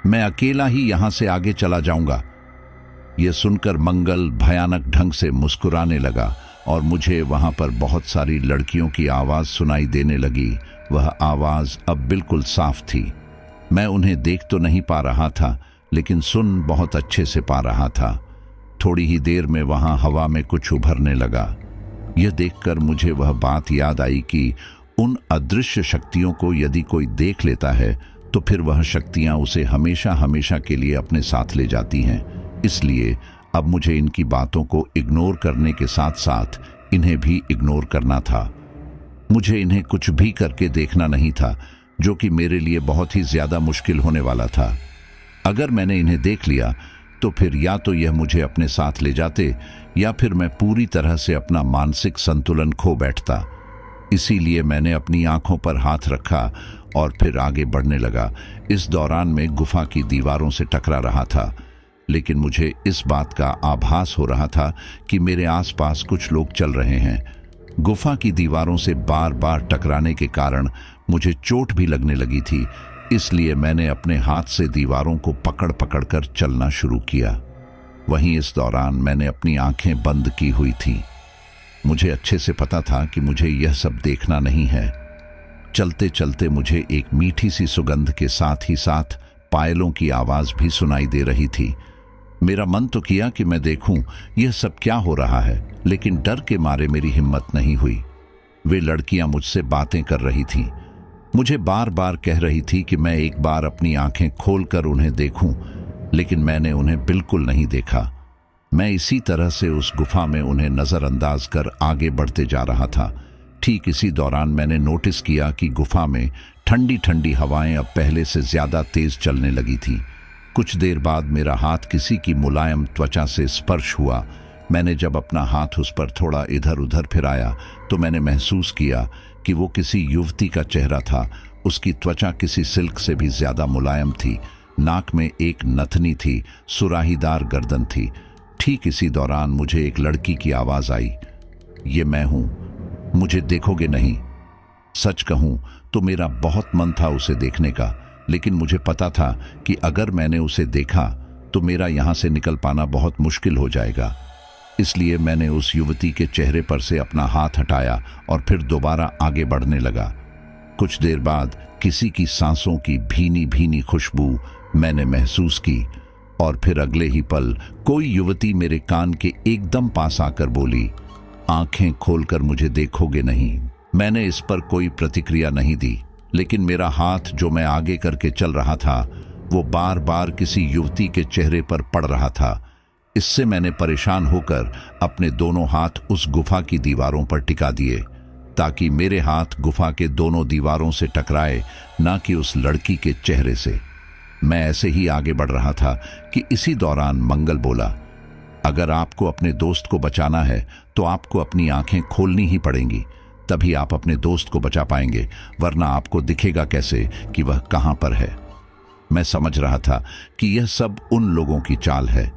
मैं अकेला ही यहां से आगे चला जाऊंगा। यह सुनकर मंगल भयानक ढंग से मुस्कुराने लगा और मुझे वहां पर बहुत सारी लड़कियों की आवाज सुनाई देने लगी। वह आवाज अब बिल्कुल साफ थी। मैं उन्हें देख तो नहीं पा रहा था, लेकिन सुन बहुत अच्छे से पा रहा था। थोड़ी ही देर में वहां हवा में कुछ उभरने लगा। यह देखकर मुझे वह बात याद आई कि उन अदृश्य शक्तियों को यदि कोई देख लेता है तो फिर वह शक्तियां उसे हमेशा हमेशा के लिए अपने साथ ले जाती हैं। इसलिए अब मुझे इनकी बातों को इग्नोर करने के साथ साथ इन्हें भी इग्नोर करना था। मुझे इन्हें कुछ भी करके देखना नहीं था, जो कि मेरे लिए बहुत ही ज्यादा मुश्किल होने वाला था। अगर मैंने इन्हें देख लिया तो फिर या तो यह मुझे अपने साथ ले जाते या फिर मैं पूरी तरह से अपना मानसिक संतुलन खो बैठता। इसीलिए मैंने अपनी आंखों पर हाथ रखा और फिर आगे बढ़ने लगा। इस दौरान मैं गुफा की दीवारों से टकरा रहा था, लेकिन मुझे इस बात का आभास हो रहा था कि मेरे आसपास कुछ लोग चल रहे हैं। गुफा की दीवारों से बार बार टकराने के कारण मुझे चोट भी लगने लगी थी, इसलिए मैंने अपने हाथ से दीवारों को पकड़ पकड़ कर चलना शुरू किया। वहीं इस दौरान मैंने अपनी आंखें बंद की हुई थी। मुझे अच्छे से पता था कि मुझे यह सब देखना नहीं है। चलते चलते मुझे एक मीठी सी सुगंध के साथ ही साथ पायलों की आवाज भी सुनाई दे रही थी। मेरा मन तो किया कि मैं देखूं यह सब क्या हो रहा है, लेकिन डर के मारे मेरी हिम्मत नहीं हुई। वे लड़कियां मुझसे बातें कर रही थीं, मुझे बार बार कह रही थी कि मैं एक बार अपनी आंखें खोलकर उन्हें देखूं, लेकिन मैंने उन्हें बिल्कुल नहीं देखा। मैं इसी तरह से उस गुफा में उन्हें नजरअंदाज कर आगे बढ़ते जा रहा था। ठीक इसी दौरान मैंने नोटिस किया कि गुफा में ठंडी ठंडी हवाएं अब पहले से ज्यादा तेज चलने लगी थी। कुछ देर बाद मेरा हाथ किसी की मुलायम त्वचा से स्पर्श हुआ। मैंने जब अपना हाथ उस पर थोड़ा इधर उधर फिराया तो मैंने महसूस किया कि वो किसी युवती का चेहरा था। उसकी त्वचा किसी सिल्क से भी ज्यादा मुलायम थी। नाक में एक नथनी थी, सुराहीदार गर्दन थी। ठीक इसी दौरान मुझे एक लड़की की आवाज आई, ये मैं हूं, मुझे देखोगे नहीं? सच कहूं तो मेरा बहुत मन था उसे देखने का, लेकिन मुझे पता था कि अगर मैंने उसे देखा तो मेरा यहां से निकल पाना बहुत मुश्किल हो जाएगा। इसलिए मैंने उस युवती के चेहरे पर से अपना हाथ हटाया और फिर दोबारा आगे बढ़ने लगा। कुछ देर बाद किसी की सांसों की भीनी भीनी खुशबू मैंने महसूस की और फिर अगले ही पल कोई युवती मेरे कान के एकदम पास आकर बोली, आंखें खोलकर मुझे देखोगे नहीं? मैंने इस पर कोई प्रतिक्रिया नहीं दी, लेकिन मेरा हाथ जो मैं आगे करके चल रहा था वो बार बार किसी युवती के चेहरे पर पड़ रहा था। इससे मैंने परेशान होकर अपने दोनों हाथ उस गुफा की दीवारों पर टिका दिए ताकि मेरे हाथ गुफा के दोनों दीवारों से टकराए, ना कि उस लड़की के चेहरे से। मैं ऐसे ही आगे बढ़ रहा था कि इसी दौरान मंगल बोला, अगर आपको अपने दोस्त को बचाना है तो आपको अपनी आंखें खोलनी ही पड़ेंगी, तभी आप अपने दोस्त को बचा पाएंगे, वरना आपको दिखेगा कैसे कि वह कहां पर है। मैं समझ रहा था कि यह सब उन लोगों की चाल है,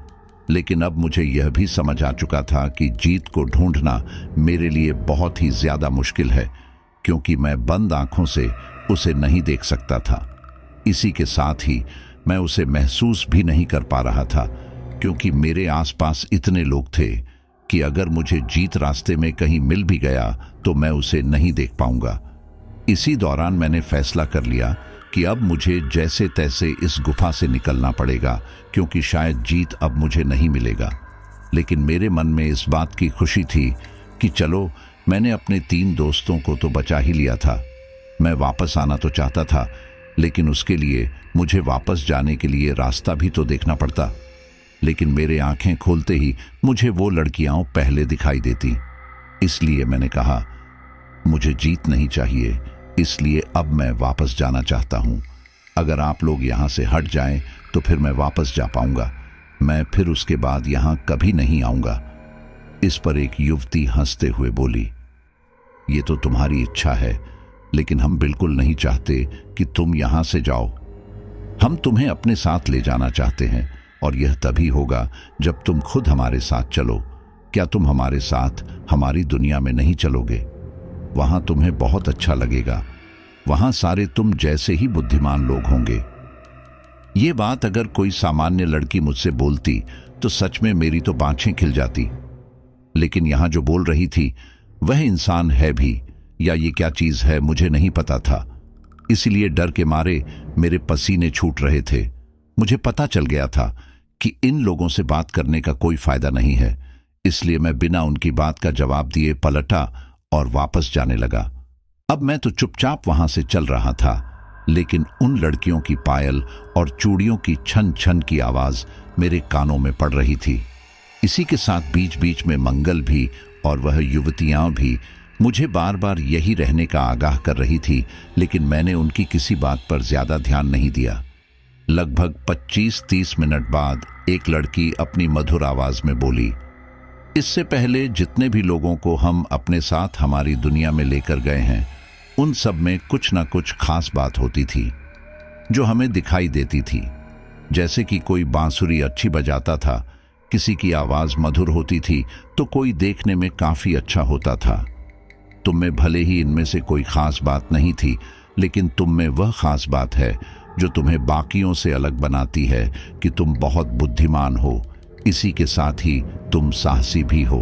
लेकिन अब मुझे यह भी समझ आ चुका था कि जीत को ढूंढना मेरे लिए बहुत ही ज्यादा मुश्किल है, क्योंकि मैं बंद आंखों से उसे नहीं देख सकता था। इसी के साथ ही मैं उसे महसूस भी नहीं कर पा रहा था, क्योंकि मेरे आसपास इतने लोग थे कि अगर मुझे जीत रास्ते में कहीं मिल भी गया तो मैं उसे नहीं देख पाऊंगा। इसी दौरान मैंने फैसला कर लिया कि अब मुझे जैसे तैसे इस गुफा से निकलना पड़ेगा, क्योंकि शायद जीत अब मुझे नहीं मिलेगा। लेकिन मेरे मन में इस बात की खुशी थी कि चलो, मैंने अपने 3 दोस्तों को तो बचा ही लिया था। मैं वापस आना तो चाहता था, लेकिन उसके लिए मुझे वापस जाने के लिए रास्ता भी तो देखना पड़ता। लेकिन मेरे आंखें खोलते ही मुझे वो लड़कियां पहले दिखाई देती। इसलिए मैंने कहा, मुझे जीत नहीं चाहिए, इसलिए अब मैं वापस जाना चाहता हूं। अगर आप लोग यहाँ से हट जाएं तो फिर मैं वापस जा पाऊंगा। मैं फिर उसके बाद यहाँ कभी नहीं आऊंगा। इस पर एक युवती हंसते हुए बोली, ये तो तुम्हारी इच्छा है, लेकिन हम बिल्कुल नहीं चाहते कि तुम यहाँ से जाओ। हम तुम्हें अपने साथ ले जाना चाहते हैं, और यह तभी होगा जब तुम खुद हमारे साथ चलो। क्या तुम हमारे साथ हमारी दुनिया में नहीं चलोगे? वहां तुम्हें बहुत अच्छा लगेगा। वहां सारे तुम जैसे ही बुद्धिमान लोग होंगे। ये बात अगर कोई सामान्य लड़की मुझसे बोलती तो सच में मेरी तो बाँछें खिल जाती। लेकिन यहां जो बोल रही थी वह इंसान है भी, या ये क्या चीज है मुझे नहीं पता था। इसलिए डर के मारे मेरे पसीने छूट रहे थे। मुझे पता चल गया था कि इन लोगों से बात करने का कोई फायदा नहीं है। इसलिए मैं बिना उनकी बात का जवाब दिए पलटा और वापस जाने लगा। अब मैं तो चुपचाप वहां से चल रहा था, लेकिन उन लड़कियों की पायल और चूड़ियों की छन छन की आवाज मेरे कानों में पड़ रही थी। इसी के साथ बीच बीच में मंगल भी और वह युवतियां भी मुझे बार बार यही रहने का आगाह कर रही थी, लेकिन मैंने उनकी किसी बात पर ज्यादा ध्यान नहीं दिया। लगभग 25-30 मिनट बाद एक लड़की अपनी मधुर आवाज में बोली, इससे पहले जितने भी लोगों को हम अपने साथ हमारी दुनिया में लेकर गए हैं, उन सब में कुछ ना कुछ खास बात होती थी जो हमें दिखाई देती थी। जैसे कि कोई बांसुरी अच्छी बजाता था, किसी की आवाज मधुर होती थी, तो कोई देखने में काफी अच्छा होता था। तुम में भले ही इनमें से कोई खास बात नहीं थी, लेकिन तुम में वह खास बात है जो तुम्हें बाकियों से अलग बनाती है कि तुम बहुत बुद्धिमान हो। इसी के साथ ही तुम साहसी भी हो।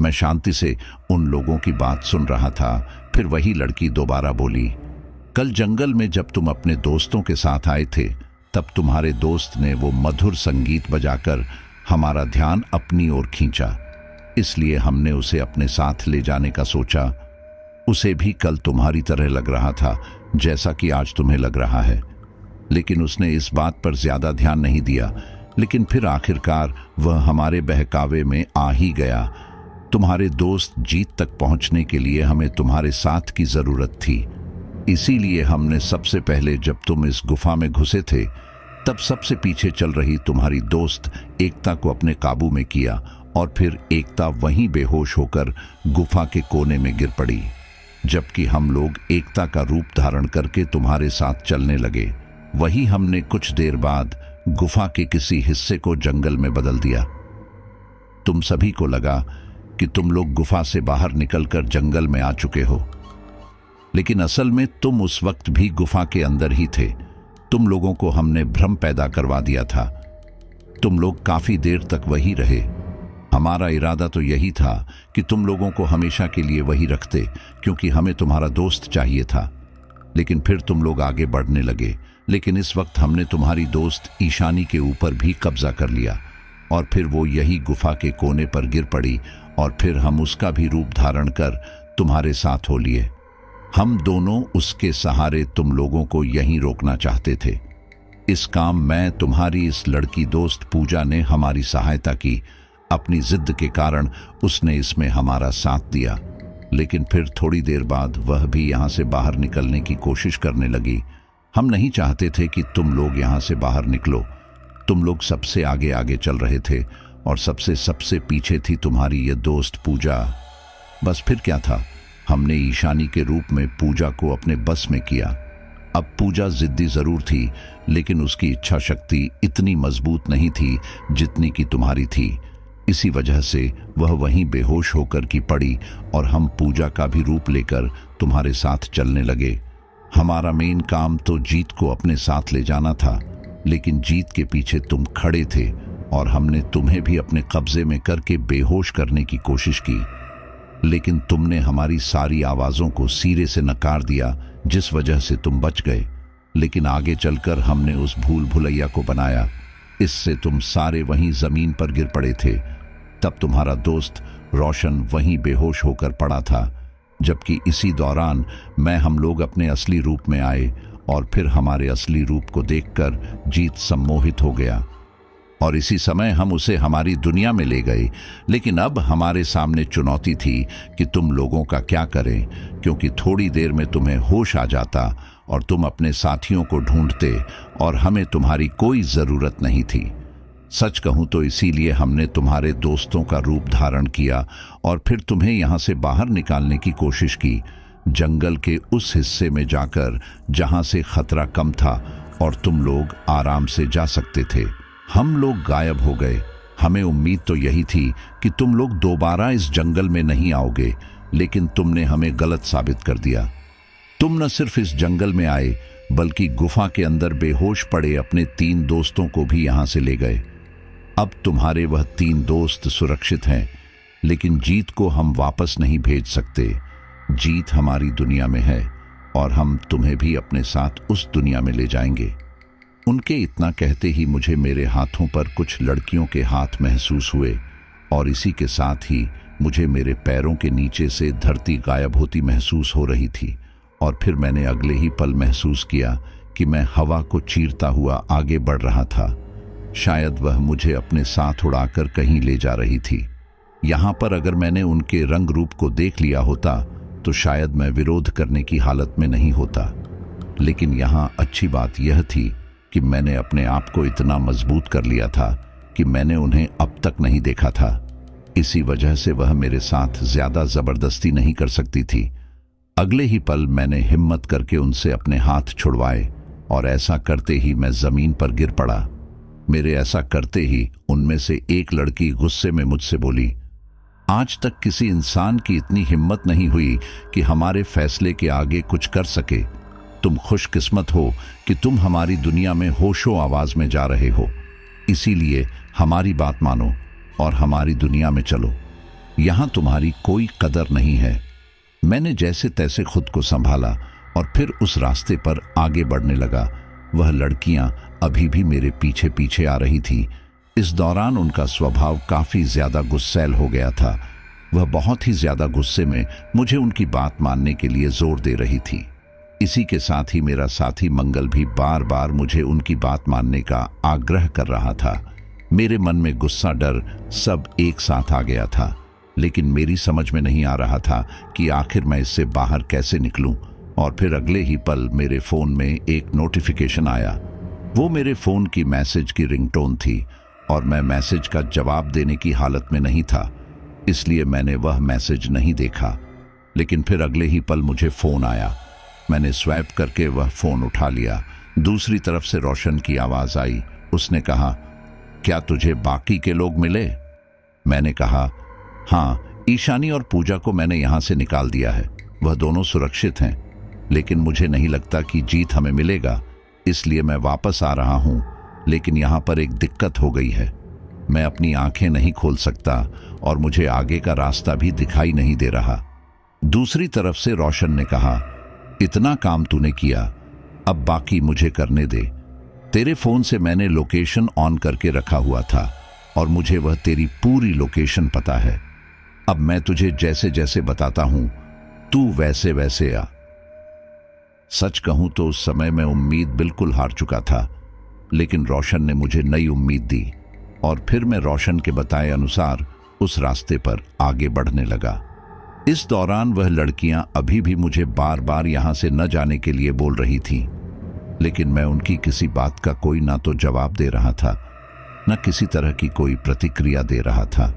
मैं शांति से उन लोगों की बात सुन रहा था। फिर वही लड़की दोबारा बोली, कल जंगल में जब तुम अपने दोस्तों के साथ आए थे, तब तुम्हारे दोस्त ने वो मधुर संगीत बजाकर हमारा ध्यान अपनी ओर खींचा। इसलिए हमने उसे अपने साथ ले जाने का सोचा। उसे भी कल तुम्हारी तरह लग रहा था जैसा कि आज तुम्हें लग रहा है, लेकिन उसने इस बात पर ज्यादा ध्यान नहीं दिया। लेकिन फिर आखिरकार वह हमारे बहकावे में आ ही गया। तुम्हारे दोस्त जीत तक पहुंचने के लिए हमें तुम्हारे साथ की जरूरत थी। इसीलिए हमने सबसे पहले जब तुम इस गुफा में घुसे थे, तब सबसे पीछे चल रही तुम्हारी दोस्त एकता को अपने काबू में किया, और फिर एकता वहीं बेहोश होकर गुफा के कोने में गिर पड़ी, जबकि हम लोग एकता का रूप धारण करके तुम्हारे साथ चलने लगे। वही हमने कुछ देर बाद गुफा के किसी हिस्से को जंगल में बदल दिया। तुम सभी को लगा कि तुम लोग गुफा से बाहर निकलकर जंगल में आ चुके हो, लेकिन असल में तुम उस वक्त भी गुफा के अंदर ही थे। तुम लोगों को हमने भ्रम पैदा करवा दिया था। तुम लोग काफी देर तक वही रहे। हमारा इरादा तो यही था कि तुम लोगों को हमेशा के लिए वही रखते, क्योंकि हमें तुम्हारा दोस्त चाहिए था। लेकिन फिर तुम लोग आगे बढ़ने लगे, लेकिन इस वक्त हमने तुम्हारी दोस्त ईशानी के ऊपर भी कब्जा कर लिया, और फिर वो यही गुफा के कोने पर गिर पड़ी, और फिर हम उसका भी रूप धारण कर तुम्हारे साथ हो लिए। हम दोनों उसके सहारे तुम लोगों को यहीं रोकना चाहते थे। इस काम में तुम्हारी इस लड़की दोस्त पूजा ने हमारी सहायता की। अपनी जिद के कारण उसने इसमें हमारा साथ दिया, लेकिन फिर थोड़ी देर बाद वह भी यहाँ से बाहर निकलने की कोशिश करने लगी। हम नहीं चाहते थे कि तुम लोग यहाँ से बाहर निकलो। तुम लोग सबसे आगे आगे चल रहे थे, और सबसे पीछे थी तुम्हारी ये दोस्त पूजा। बस फिर क्या था, हमने ईशानी के रूप में पूजा को अपने बस में किया। अब पूजा जिद्दी जरूर थी, लेकिन उसकी इच्छा शक्ति इतनी मजबूत नहीं थी जितनी कि तुम्हारी थी। इसी वजह से वह वहीं बेहोश होकर की पड़ी, और हम पूजा का भी रूप लेकर तुम्हारे साथ चलने लगे। हमारा मेन काम तो जीत को अपने साथ ले जाना था, लेकिन जीत के पीछे तुम खड़े थे, और हमने तुम्हें भी अपने कब्जे में करके बेहोश करने की कोशिश की। लेकिन तुमने हमारी सारी आवाज़ों को सिरे से नकार दिया, जिस वजह से तुम बच गए। लेकिन आगे चलकर हमने उस भूल भुलैया को बनाया। इससे तुम सारे वहीं ज़मीन पर गिर पड़े थे। तब तुम्हारा दोस्त रोशन वहीं बेहोश होकर पड़ा था, जबकि इसी दौरान हम लोग अपने असली रूप में आए, और फिर हमारे असली रूप को देखकर जीत सम्मोहित हो गया। और इसी समय हम उसे हमारी दुनिया में ले गए। लेकिन अब हमारे सामने चुनौती थी कि तुम लोगों का क्या करें, क्योंकि थोड़ी देर में तुम्हें होश आ जाता और तुम अपने साथियों को ढूंढते और हमें तुम्हारी कोई जरूरत नहीं थी। सच कहूं तो इसीलिए हमने तुम्हारे दोस्तों का रूप धारण किया और फिर तुम्हें यहां से बाहर निकालने की कोशिश की, जंगल के उस हिस्से में जाकर जहां से खतरा कम था और तुम लोग आराम से जा सकते थे। हम लोग गायब हो गए। हमें उम्मीद तो यही थी कि तुम लोग दोबारा इस जंगल में नहीं आओगे, लेकिन तुमने हमें गलत साबित कर दिया। तुम न सिर्फ इस जंगल में आए, बल्कि गुफा के अंदर बेहोश पड़े अपने 3 दोस्तों को भी यहां से ले गए। अब तुम्हारे वह 3 दोस्त सुरक्षित हैं, लेकिन जीत को हम वापस नहीं भेज सकते। जीत हमारी दुनिया में है और हम तुम्हें भी अपने साथ उस दुनिया में ले जाएंगे। उनके इतना कहते ही मुझे मेरे हाथों पर कुछ लड़कियों के हाथ महसूस हुए और इसी के साथ ही मुझे मेरे पैरों के नीचे से धरती गायब होती महसूस हो रही थी। और फिर मैंने अगले ही पल महसूस किया कि मैं हवा को चीरता हुआ आगे बढ़ रहा था। शायद वह मुझे अपने साथ उड़ाकर कहीं ले जा रही थी। यहाँ पर अगर मैंने उनके रंग रूप को देख लिया होता तो शायद मैं विरोध करने की हालत में नहीं होता। लेकिन यहाँ अच्छी बात यह थी कि मैंने अपने आप को इतना मजबूत कर लिया था कि मैंने उन्हें अब तक नहीं देखा था। इसी वजह से वह मेरे साथ ज्यादा जबरदस्ती नहीं कर सकती थी। अगले ही पल मैंने हिम्मत करके उनसे अपने हाथ छुड़वाए और ऐसा करते ही मैं जमीन पर गिर पड़ा। मेरे ऐसा करते ही उनमें से एक लड़की गुस्से में मुझसे बोली, आज तक किसी इंसान की इतनी हिम्मत नहीं हुई कि हमारे फैसले के आगे कुछ कर सके। तुम खुशकिस्मत हो कि तुम हमारी दुनिया में होशो आवाज में जा रहे हो। इसीलिए हमारी बात मानो और हमारी दुनिया में चलो। यहां तुम्हारी कोई कदर नहीं है। मैंने जैसे तैसे खुद को संभाला और फिर उस रास्ते पर आगे बढ़ने लगा। वह लड़कियां अभी भी मेरे पीछे पीछे आ रही थी। इस दौरान उनका स्वभाव काफी ज्यादा गुस्सैल हो गया था। वह बहुत ही ज्यादा गुस्से में मुझे उनकी बात मानने के लिए जोर दे रही थी। इसी के साथ ही मेरा साथी मंगल भी बार बार मुझे उनकी बात मानने का आग्रह कर रहा था। मेरे मन में गुस्सा, डर सब एक साथ आ गया था, लेकिन मेरी समझ में नहीं आ रहा था कि आखिर मैं इससे बाहर कैसे निकलूं। और फिर अगले ही पल मेरे फोन में एक नोटिफिकेशन आया। वो मेरे फोन की मैसेज की रिंगटोन थी और मैं मैसेज का जवाब देने की हालत में नहीं था, इसलिए मैंने वह मैसेज नहीं देखा। लेकिन फिर अगले ही पल मुझे फोन आया। मैंने स्वैप करके वह फोन उठा लिया। दूसरी तरफ से रोशन की आवाज आई। उसने कहा, क्या तुझे बाकी के लोग मिले? मैंने कहा, हाँ, ईशानी और पूजा को मैंने यहां से निकाल दिया है। वह दोनों सुरक्षित हैं, लेकिन मुझे नहीं लगता कि जीत हमें मिलेगा, इसलिए मैं वापस आ रहा हूं। लेकिन यहां पर एक दिक्कत हो गई है। मैं अपनी आंखें नहीं खोल सकता और मुझे आगे का रास्ता भी दिखाई नहीं दे रहा। दूसरी तरफ से रोशन ने कहा, इतना काम तूने किया, अब बाकी मुझे करने दे। तेरे फोन से मैंने लोकेशन ऑन करके रखा हुआ था और मुझे वह तेरी पूरी लोकेशन पता है। अब मैं तुझे जैसे जैसे बताता हूं, तू वैसे वैसे आ। सच कहूं तो उस समय मैं उम्मीद बिल्कुल हार चुका था, लेकिन रोशन ने मुझे नई उम्मीद दी और फिर मैं रोशन के बताए अनुसार उस रास्ते पर आगे बढ़ने लगा। इस दौरान वह लड़कियां अभी भी मुझे बार बार यहां से न जाने के लिए बोल रही थीं, लेकिन मैं उनकी किसी बात का कोई ना तो जवाब दे रहा था, न किसी तरह की कोई प्रतिक्रिया दे रहा था।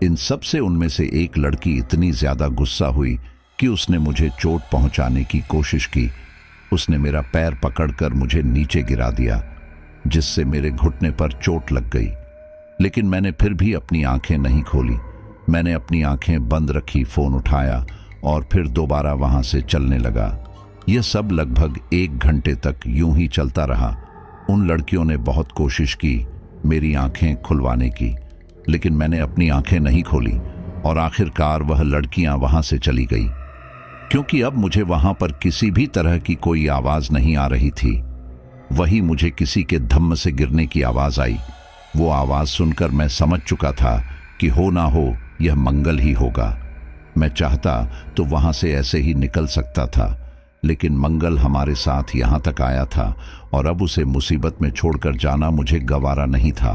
इन सब से उनमें से एक लड़की इतनी ज्यादा गुस्सा हुई कि उसने मुझे चोट पहुंचाने की कोशिश की। उसने मेरा पैर पकड़कर मुझे नीचे गिरा दिया, जिससे मेरे घुटने पर चोट लग गई। लेकिन मैंने फिर भी अपनी आंखें नहीं खोली। मैंने अपनी आंखें बंद रखी, फोन उठाया और फिर दोबारा वहां से चलने लगा। यह सब लगभग 1 घंटे तक यूं ही चलता रहा। उन लड़कियों ने बहुत कोशिश की मेरी आंखें खुलवाने की, लेकिन मैंने अपनी आंखें नहीं खोली और आखिरकार वह लड़कियां वहां से चली गई, क्योंकि अब मुझे वहां पर किसी भी तरह की कोई आवाज नहीं आ रही थी। वही मुझे किसी के धम्म से गिरने की आवाज आई। वो आवाज सुनकर मैं समझ चुका था कि हो ना हो यह मंगल ही होगा। मैं चाहता तो वहां से ऐसे ही निकल सकता था, लेकिन मंगल हमारे साथ यहां तक आया था और अब उसे मुसीबत में छोड़कर जाना मुझे गवारा नहीं था।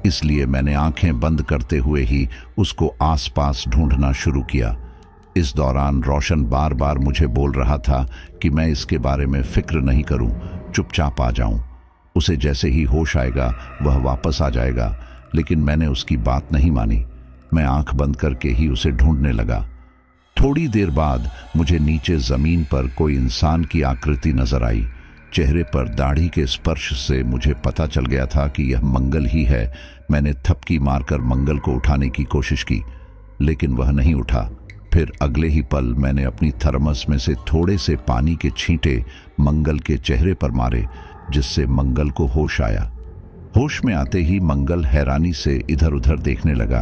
इसलिए मैंने आंखें बंद करते हुए ही उसको आसपास ढूंढना शुरू किया। इस दौरान रोशन बार बार मुझे बोल रहा था कि मैं इसके बारे में फिक्र नहीं करूं, चुपचाप आ जाऊं। उसे जैसे ही होश आएगा वह वापस आ जाएगा, लेकिन मैंने उसकी बात नहीं मानी। मैं आंख बंद करके ही उसे ढूंढने लगा। थोड़ी देर बाद मुझे नीचे जमीन पर कोई इंसान की आकृति नजर आई। चेहरे पर दाढ़ी के स्पर्श से मुझे पता चल गया था कि यह मंगल ही है। मैंने थपकी मारकर मंगल को उठाने की कोशिश की, लेकिन वह नहीं उठा। फिर अगले ही पल मैंने अपनी थर्मस में से थोड़े से पानी के छींटे मंगल के चेहरे पर मारे, जिससे मंगल को होश आया। होश में आते ही मंगल हैरानी से इधर उधर देखने लगा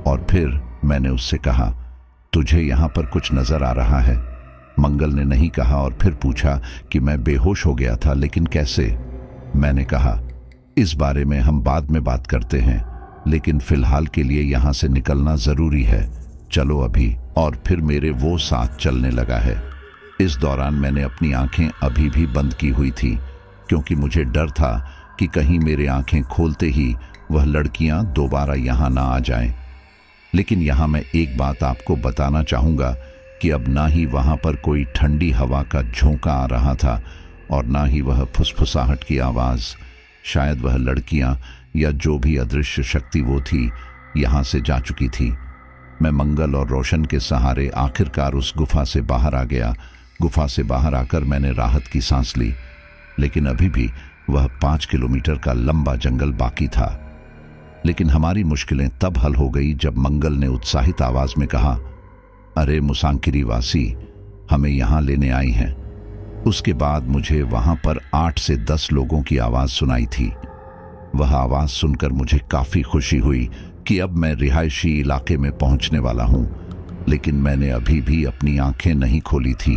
और फिर मैंने उससे कहा, तुझे यहाँ पर कुछ नजर आ रहा है? मंगल ने नहीं कहा और फिर पूछा कि मैं बेहोश हो गया था, लेकिन कैसे? मैंने कहा, इस बारे में हम बाद में बात करते हैं, लेकिन फिलहाल के लिए यहाँ से निकलना जरूरी है। चलो अभी। और फिर मेरे वो साथ चलने लगा है। इस दौरान मैंने अपनी आंखें अभी भी बंद की हुई थी, क्योंकि मुझे डर था कि कहीं मेरे आंखें खोलते ही वह लड़कियां दोबारा यहाँ ना आ जाएं। लेकिन यहाँ मैं एक बात आपको बताना चाहूँगा कि अब ना ही वहाँ पर कोई ठंडी हवा का झोंका आ रहा था और ना ही वह फुसफुसाहट की आवाज़। शायद वह लड़कियाँ या जो भी अदृश्य शक्ति वो थी यहाँ से जा चुकी थी। मैं मंगल और रोशन के सहारे आखिरकार उस गुफा से बाहर आ गया। गुफा से बाहर आकर मैंने राहत की सांस ली, लेकिन अभी भी वह 5 किलोमीटर का लंबा जंगल बाकी था। लेकिन हमारी मुश्किलें तब हल हो गई जब मंगल ने उत्साहित आवाज में कहा, अरे मुसांकिरी वासी, हमें यहाँ लेने आई हैं। उसके बाद मुझे वहां पर 8 से 10 लोगों की आवाज सुनाई थी। वह आवाज सुनकर मुझे काफी खुशी हुई कि अब मैं रिहायशी इलाके में पहुंचने वाला हूं। लेकिन मैंने अभी भी अपनी आंखें नहीं खोली थी,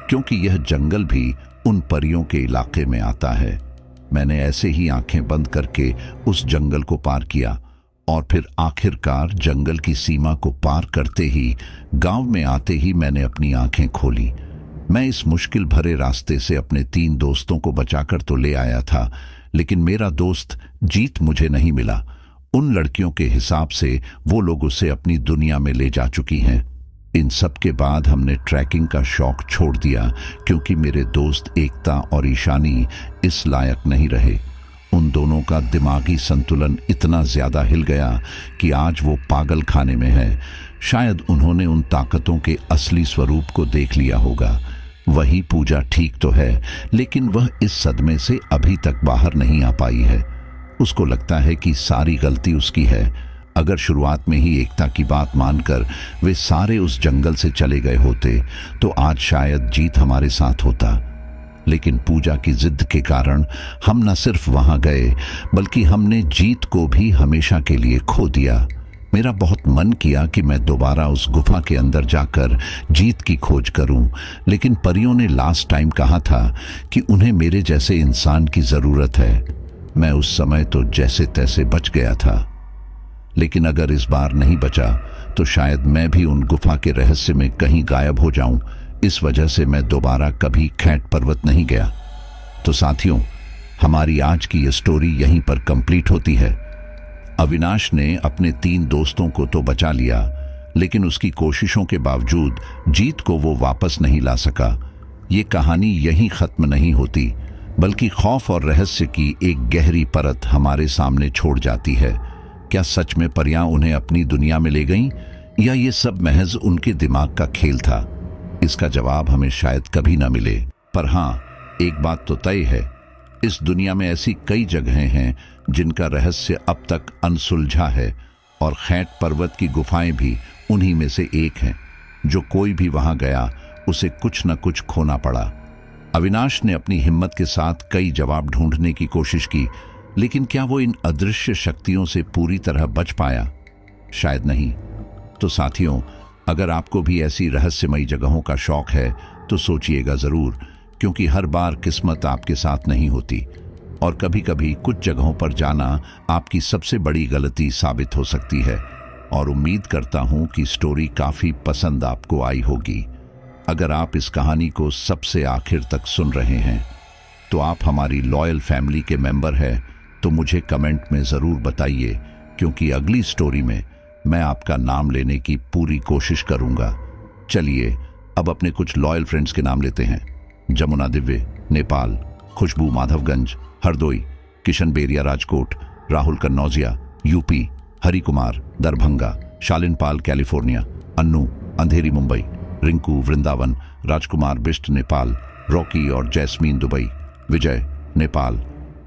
क्योंकि यह जंगल भी उन परियों के इलाके में आता है। मैंने ऐसे ही आंखें बंद करके उस जंगल को पार किया और फिर आखिरकार जंगल की सीमा को पार करते ही गांव में आते ही मैंने अपनी आंखें खोली। मैं इस मुश्किल भरे रास्ते से अपने 3 दोस्तों को बचाकर तो ले आया था, लेकिन मेरा दोस्त जीत मुझे नहीं मिला। उन लड़कियों के हिसाब से वो लोग उसे अपनी दुनिया में ले जा चुकी हैं। इन सब के बाद हमने ट्रैकिंग का शौक छोड़ दिया, क्योंकि मेरे दोस्त एकता और ईशानी इस लायक नहीं रहे। उन दोनों का दिमागी संतुलन इतना ज्यादा हिल गया कि आज वो पागल खाने में है। शायद उन्होंने उन ताकतों के असली स्वरूप को देख लिया होगा। वही पूजा ठीक तो है, लेकिन वह इस सदमे से अभी तक बाहर नहीं आ पाई है। उसको लगता है कि सारी गलती उसकी है। अगर शुरुआत में ही एकता की बात मानकर वे सारे उस जंगल से चले गए होते तो आज शायद जीत हमारे साथ होता। लेकिन पूजा की जिद के कारण हम न सिर्फ वहां गए, बल्कि हमने जीत को भी हमेशा के लिए खो दिया। मेरा बहुत मन किया कि मैं दोबारा उस गुफा के अंदर जाकर जीत की खोज करूं, लेकिन परियों ने लास्ट टाइम कहा था कि उन्हें मेरे जैसे इंसान की जरूरत है। मैं उस समय तो जैसे तैसे बच गया था, लेकिन अगर इस बार नहीं बचा तो शायद मैं भी उन गुफा के रहस्य में कहीं गायब हो जाऊं। इस वजह से मैं दोबारा कभी खैट पर्वत नहीं गया। तो साथियों, हमारी आज की ये स्टोरी यहीं पर कंप्लीट होती है। अविनाश ने अपने 3 दोस्तों को तो बचा लिया, लेकिन उसकी कोशिशों के बावजूद जीत को वो वापस नहीं ला सका। ये कहानी यहीं खत्म नहीं होती, बल्कि खौफ और रहस्य की एक गहरी परत हमारे सामने छोड़ जाती है। क्या सच में परियां उन्हें अपनी दुनिया में ले गईं, या ये सब महज उनके दिमाग का खेल था? इसका जवाब हमें शायद कभी ना मिले। पर हाँ, एक बात तो तय है, इस दुनिया में ऐसी कई जगहें हैं जिनका रहस्य अब तक अनसुलझा है, और खैट पर्वत की गुफाएं भी उन्हीं में से एक हैं। जो कोई भी वहां गया उसे कुछ न कुछ खोना पड़ा। अविनाश ने अपनी हिम्मत के साथ कई जवाब ढूंढने की कोशिश की, लेकिन क्या वो इन अदृश्य शक्तियों से पूरी तरह बच पाया? शायद नहीं। तो साथियों, अगर आपको भी ऐसी रहस्यमयी जगहों का शौक है तो सोचिएगा जरूर, क्योंकि हर बार किस्मत आपके साथ नहीं होती, और कभी कभी कुछ जगहों पर जाना आपकी सबसे बड़ी गलती साबित हो सकती है। और उम्मीद करता हूं कि स्टोरी काफी पसंद आपको आई होगी। अगर आप इस कहानी को सबसे आखिर तक सुन रहे हैं तो आप हमारी लॉयल फैमिली के मेंबर हैं, तो मुझे कमेंट में ज़रूर बताइए, क्योंकि अगली स्टोरी में मैं आपका नाम लेने की पूरी कोशिश करूंगा। चलिए अब अपने कुछ लॉयल फ्रेंड्स के नाम लेते हैं। जमुना दिव्य, नेपाल। खुशबू, माधवगंज, हरदोई। किशन बेरिया, राजकोट। राहुल कन्नौजिया, यूपी। हरि कुमार, दरभंगा। शालिन पाल, कैलिफोर्निया। अन्नू, अंधेरी, मुंबई। रिंकू, वृंदावन। राजकुमार बिष्ट, नेपाल। रॉकी और जैस्मीन, दुबई। विजय, नेपाल।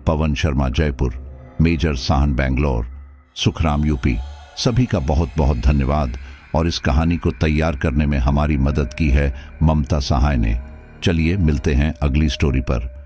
पवन शर्मा, जयपुर। मेजर साहन, बैंगलोर। सुखराम, यूपी। सभी का बहुत बहुत धन्यवाद। और इस कहानी को तैयार करने में हमारी मदद की है ममता सहाय ने। चलिए मिलते हैं अगली स्टोरी पर।